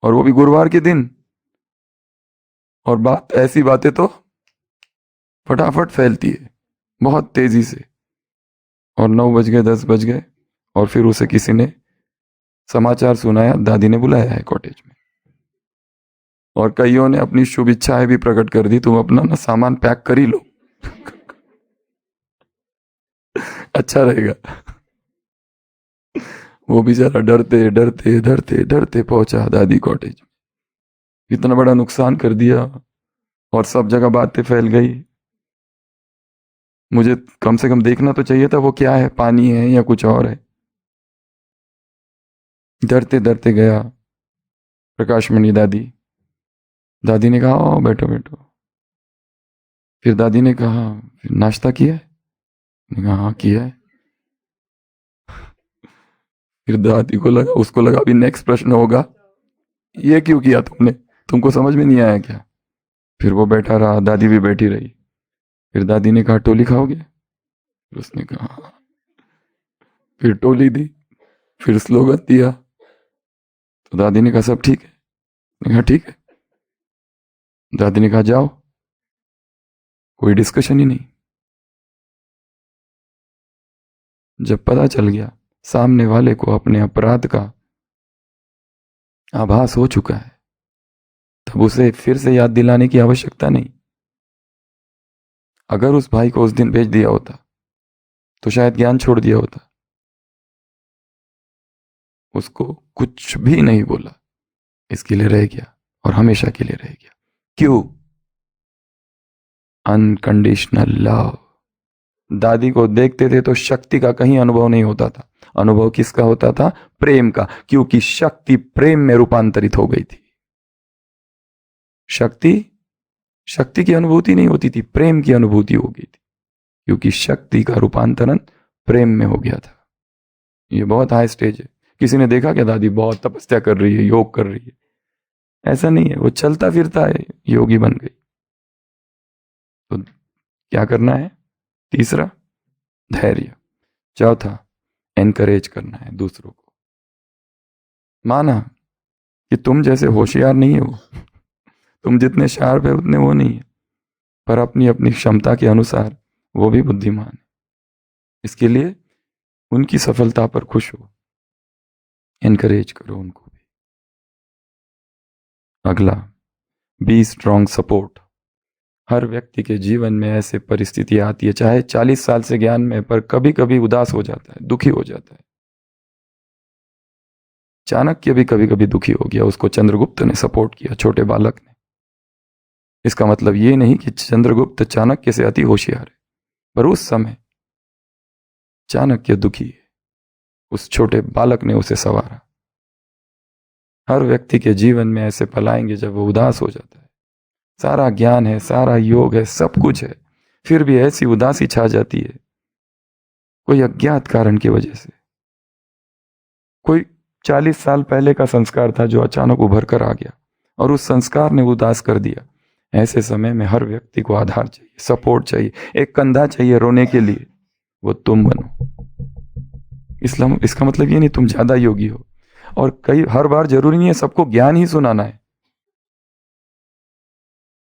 और वो भी गुरुवार के दिन। और बात ऐसी बातें तो फटाफट फैलती है बहुत तेजी से। और 9 बज गए, 10 बज गए, और फिर उसे किसी ने समाचार सुनाया, दादी ने बुलाया है कॉटेज में, और कईयों ने अपनी शुभ इच्छाएं भी प्रकट कर दी, तुम अपना ना सामान पैक कर ही लो अच्छा रहेगा। वो बेचारा डरते डरते डरते डरते पहुंचा दादी कॉटेज में, इतना बड़ा नुकसान कर दिया और सब जगह बातें फैल गई। मुझे कम से कम देखना तो चाहिए था वो क्या है, पानी है या कुछ और है। डरते डरते गया, प्रकाशमणि दादी, दादी ने कहा आओ बैठो बैठो। फिर दादी ने कहा फिर नाश्ता किया है, मैंने कहा हाँ किया है। फिर दादी को लगा, उसको लगा अभी नेक्स्ट प्रश्न होगा, ये क्यों किया तुमने, तुमको समझ में नहीं आया क्या। फिर वो बैठा रहा, दादी भी बैठी रही। फिर दादी ने कहा टोली खाओगे, फिर उसने कहा हाँ। फिर टोली दी, फिर स्लोगन दिया, तो दादी ने कहा सब ठीक है, मैंने कहा ठीक है। दादी ने कहा जाओ, कोई डिस्कशन ही नहीं। जब पता चल गया सामने वाले को अपने अपराध का आभास हो चुका है, तब उसे फिर से याद दिलाने की आवश्यकता नहीं। अगर उस भाई को उस दिन भेज दिया होता तो शायद ज्ञान छोड़ दिया होता, उसको कुछ भी नहीं बोला, इसके लिए रह गया और हमेशा के लिए रह गया। क्यों, अनकंडीशनल लव। दादी को देखते थे तो शक्ति का कहीं अनुभव नहीं होता था, अनुभव किसका होता था, प्रेम का, क्योंकि शक्ति प्रेम में रूपांतरित हो गई थी। शक्ति की अनुभूति नहीं होती थी, प्रेम की अनुभूति हो गई थी, क्योंकि शक्ति का रूपांतरण प्रेम में हो गया था। ये बहुत हाई स्टेज है। किसी ने देखा क्या दादी बहुत तपस्या कर रही है, योग कर रही है, ऐसा नहीं है, वो चलता फिरता है, योगी बन गई। तो क्या करना है, तीसरा धैर्य, चौथा एनकरेज करना है दूसरों को। माना कि तुम जैसे होशियार नहीं हो, तुम जितने शार्प है उतने वो नहीं है, पर अपनी अपनी क्षमता के अनुसार वो भी बुद्धिमान है। इसके लिए उनकी सफलता पर खुश हो, एनकरेज करो उनको भी। अगला, बी स्ट्रॉन्ग सपोर्ट। हर व्यक्ति के जीवन में ऐसे परिस्थिति आती है, चाहे 40 साल से ज्ञान में, पर कभी कभी उदास हो जाता है, दुखी हो जाता है। चाणक्य भी कभी कभी दुखी हो गया, उसको चंद्रगुप्त ने सपोर्ट किया, छोटे बालक ने। इसका मतलब ये नहीं कि चंद्रगुप्त चाणक्य से अति होशियार है, पर उस समय चाणक्य दुखी है, उस छोटे बालक ने उसे संवारा। हर व्यक्ति के जीवन में ऐसे पल आएंगे जब वो उदास हो जाता है, सारा ज्ञान है, सारा योग है, सब कुछ है, फिर भी ऐसी उदासी छा जाती है, कोई अज्ञात कारण की वजह से। कोई 40 साल पहले का संस्कार था जो अचानक उभर कर आ गया और उस संस्कार ने उदास कर दिया। ऐसे समय में हर व्यक्ति को आधार चाहिए, सपोर्ट चाहिए, एक कंधा चाहिए रोने के लिए, वो तुम बनो। इसका मतलब ये नहीं तुम ज्यादा योगी हो और हर बार जरूरी नहीं है सबको ज्ञान ही सुनाना है।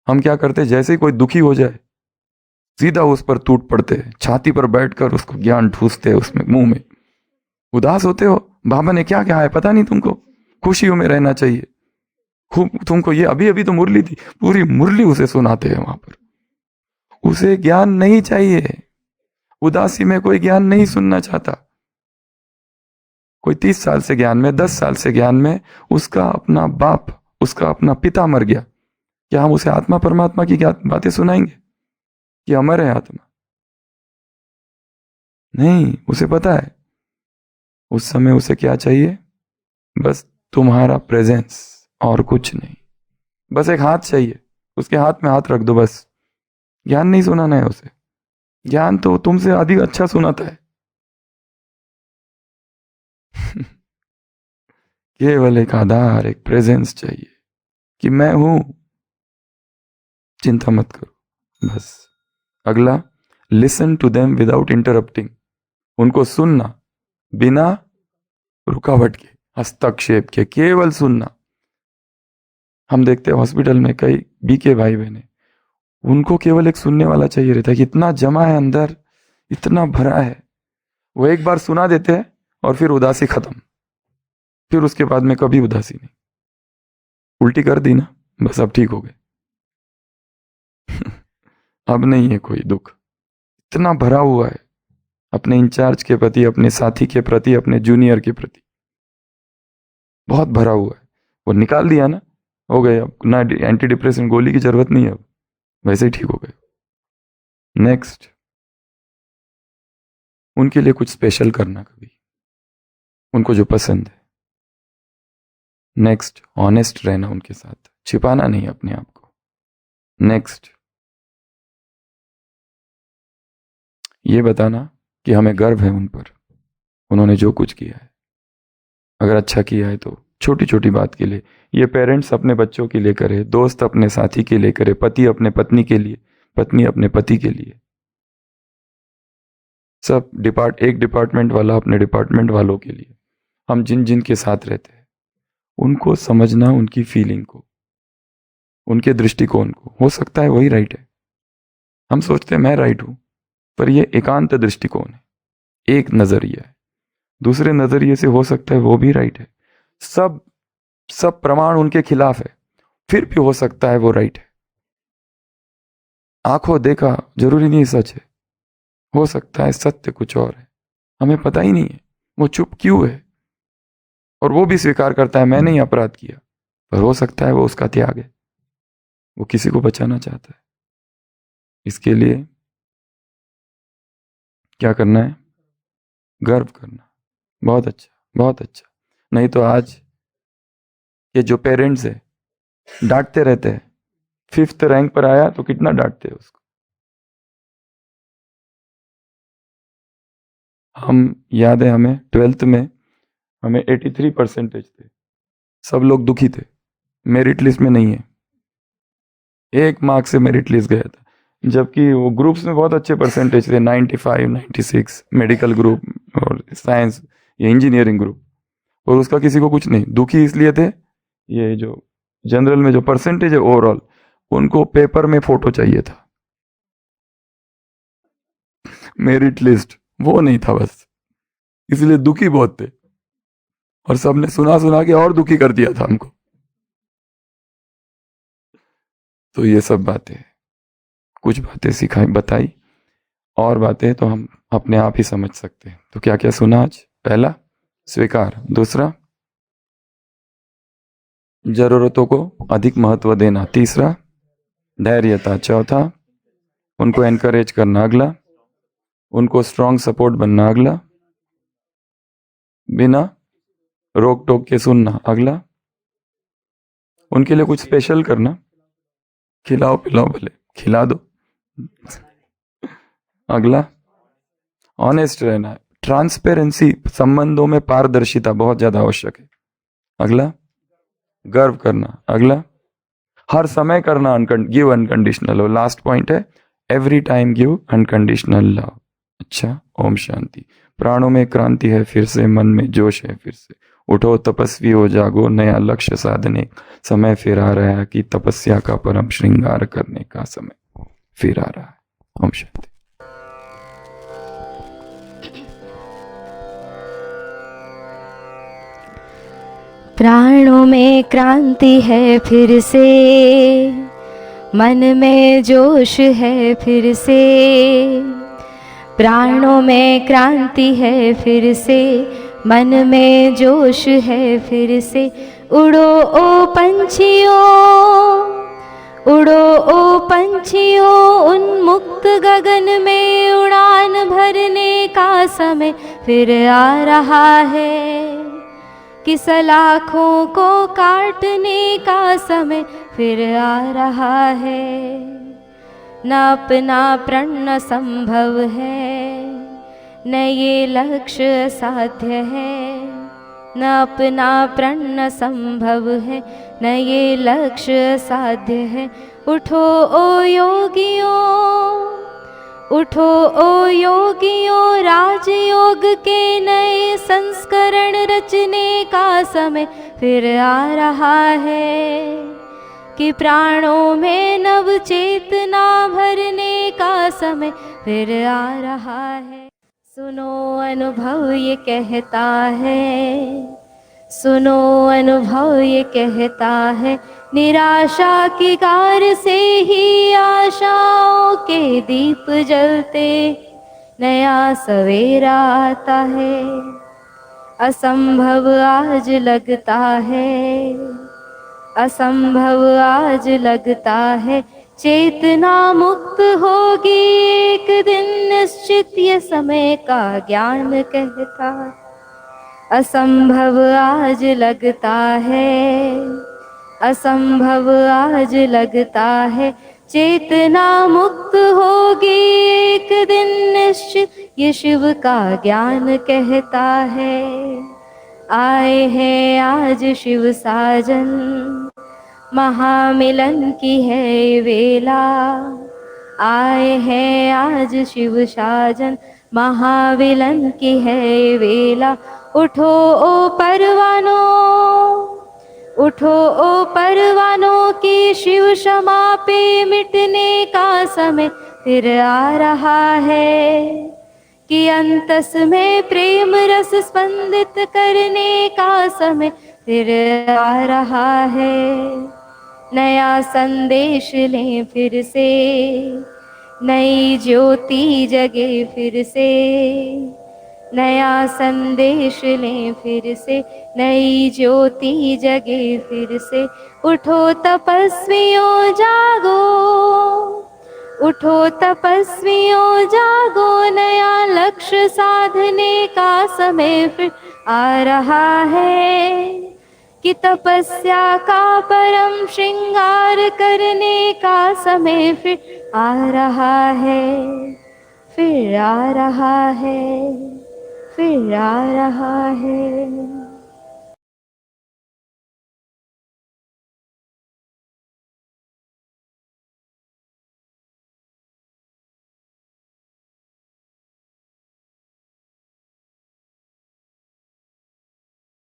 हम क्या करते हैं, जैसे ही कोई दुखी हो जाए सीधा उस पर टूट पड़ते हैं, छाती पर बैठकर उसको ज्ञान ठूसते हैं उसमें, मुंह में। उदास होते हो, बाबा ने क्या कहा है पता नहीं तुमको, खुशियों में रहना चाहिए, खूब तुमको ये अभी अभी तो मुरली थी, पूरी मुरली उसे सुनाते हैं वहां पर। उसे ज्ञान नहीं चाहिए, उदासी में कोई ज्ञान नहीं सुनना चाहता। कोई 30 साल से ज्ञान में, 10 साल से ज्ञान में, उसका अपना बाप, उसका अपना पिता मर गया, क्या हम उसे आत्मा परमात्मा की बातें सुनाएंगे कि अमर है आत्मा? नहीं, उसे पता है उस समय उसे क्या चाहिए, बस तुम्हारा प्रेजेंस और कुछ नहीं। बस एक हाथ चाहिए, उसके हाथ में हाथ रख दो बस। ज्ञान नहीं सुनाना है उसे, ज्ञान तो तुमसे अधिक अच्छा सुनाता है। केवल एक आधार, एक प्रेजेंस चाहिए कि मैं हूं, चिंता मत करो बस। अगला, listen to them without interrupting. उनको सुनना बिना रुकावट के, हस्तक्षेप के, केवल सुनना। हम देखते हैं हॉस्पिटल में कई बीके भाई बहने, उनको केवल एक सुनने वाला चाहिए रहता है कि इतना जमा है अंदर, इतना भरा है। वो एक बार सुना देते हैं और फिर उदासी खत्म, फिर उसके बाद में कभी उदासी नहीं। उल्टी कर दी ना, बस अब ठीक हो गए। अब नहीं है कोई दुख, इतना भरा हुआ है अपने इंचार्ज के प्रति, अपने साथी के प्रति, अपने जूनियर के प्रति, बहुत भरा हुआ है। वो निकाल दिया ना, हो गए, अब ना एंटी डिप्रेशन गोली की जरूरत नहीं है, अब वैसे ही ठीक हो गए। नेक्स्ट, उनके लिए कुछ स्पेशल करना कभी, उनको जो पसंद है। नेक्स्ट, ऑनेस्ट रहना उनके साथ, छिपाना नहीं अपने आप को। नेक्स्ट, ये बताना कि हमें गर्व है उन पर, उन्होंने जो कुछ किया है। अगर अच्छा किया है तो छोटी छोटी बात के लिए, ये पेरेंट्स अपने बच्चों के लिए करे, दोस्त अपने साथी के लिए करे, पति अपने पत्नी के लिए, पत्नी अपने पति के लिए, सब एक डिपार्टमेंट वाला अपने डिपार्टमेंट वालों के लिए। हम जिन जिन के साथ रहते हैं उनको समझना, उनकी फीलिंग को, उनके दृष्टिकोण को। हो सकता है वही राइट है, हम सोचते हैं मैं राइट हूं, पर यह एकांत दृष्टिकोण है, एक नजरिया है। दूसरे नजरिए से हो सकता है वो भी राइट है। सब सब प्रमाण उनके खिलाफ है, फिर भी हो सकता है वो राइट है। आंखों देखा जरूरी नहीं सच है, हो सकता है सत्य कुछ और है, हमें पता ही नहीं है। वो चुप क्यों है, और वो भी स्वीकार करता है मैंने ही अपराध किया, पर हो सकता है वो उसका त्याग है, वो किसी को बचाना चाहता है। इसके लिए क्या करना है, गर्व करना। बहुत अच्छा, बहुत अच्छा। नहीं तो आज ये जो पेरेंट्स है डांटते रहते हैं, 5th रैंक पर आया तो कितना डांटते हैं उसको। हम याद है हमें 12th में हमें 83% थे, सब लोग दुखी थे, मेरिट लिस्ट में नहीं है, 1 मार्क से मेरिट लिस्ट गया था। जबकि वो ग्रुप्स में बहुत अच्छे परसेंटेज थे, 95, 96, मेडिकल ग्रुप और साइंस, ये इंजीनियरिंग ग्रुप, और उसका किसी को कुछ नहीं। दुखी इसलिए थे, ये जो जनरल में जो परसेंटेज है ओवरऑल, उनको पेपर में फोटो चाहिए था, मेरिट लिस्ट वो नहीं था बस, इसलिए दुखी बहुत थे, और सबने सुना सुना के और दुखी कर दिया था हमको। तो ये सब बातें, कुछ बातें सिखाई बताई, और बातें तो हम अपने आप ही समझ सकते हैं। तो क्या क्या सुना आज? पहला, स्वीकार। दूसरा, जरूरतों को अधिक महत्व देना। तीसरा, धैर्यता। चौथा, उनको एनकरेज करना। अगला, उनको स्ट्रांग सपोर्ट बनना। अगला, बिना रोक टोक के सुनना। अगला, उनके लिए कुछ स्पेशल करना, खिलाओ पिलाओ, भले खिला दो। अगला, ऑनेस्ट रहना, ट्रांसपेरेंसी, संबंधों में पारदर्शिता बहुत ज्यादा आवश्यक है। अगला, गर्व करना। अगला, हर समय करना, गिव अनकंडीशनल। और लास्ट पॉइंट है, every time give unconditional love. अच्छा, ओम शांति। प्राणों में क्रांति है फिर से, मन में जोश है फिर से, उठो तपस्वी हो जागो, नया लक्ष्य साधने समय फिर आ रहा है, कि तपस्या का परम श्रृंगार करने का समय फिर आ रहा है। ओम शांति। प्राणों में क्रांति है फिर से, मन में जोश है फिर से। प्राणों में क्रांति है फिर से, मन में जोश है फिर से। उड़ो ओ पंछियों, उड़ो ओ पंछियों, उन्मुक्त गगन में उड़ान भरने का समय फिर आ रहा है, कि सलाखों को काटने का समय फिर आ रहा है। न अपना प्रण संभव है, न ये लक्ष्य साध्य है। न अपना प्रण संभव है, न ये लक्ष्य साध्य है। उठो ओ योगियों, उठो ओ योगियों, राजयोग के नए संस्करण रचने का समय फिर आ रहा है, कि प्राणों में नव चेतना भरने का समय फिर आ रहा है। सुनो अनुभव ये कहता है, सुनो अनुभव ये कहता है, निराशा की कार से ही आशाओं के दीप जलते नया सवेरा आता है। असंभव आज लगता है, असंभव आज लगता है, चेतना मुक्त होगी एक दिन निश्चित ये समय का ज्ञान कहता। असंभव आज लगता है, असंभव आज लगता है, चेतना मुक्त होगी एक दिन निश्चित ये शिव का ज्ञान कहता है। आए हैं आज शिव साजन, महामिलन की है वेला। आए हैं आज शिव साजन, महामिलन की है वेला। उठो ओ परवानों, उठो ओ परवानों, की शिव क्षमा पे मिटने का समय फिर आ रहा है, कि अंतस में प्रेम रस स्पंदित करने का समय फिर आ रहा है। नया संदेश लें फिर से, नई ज्योति जगे फिर से। नया संदेश लें फिर से, नई ज्योति जगे फिर से। उठो तपस्वियों जागो, उठो तपस्वियों जागो, नया लक्ष्य साधने का समय फिर आ रहा है, कि तपस्या का परम श्रृंगार करने का समय फिर आ रहा है, फिर आ रहा है, फिर आ रहा है।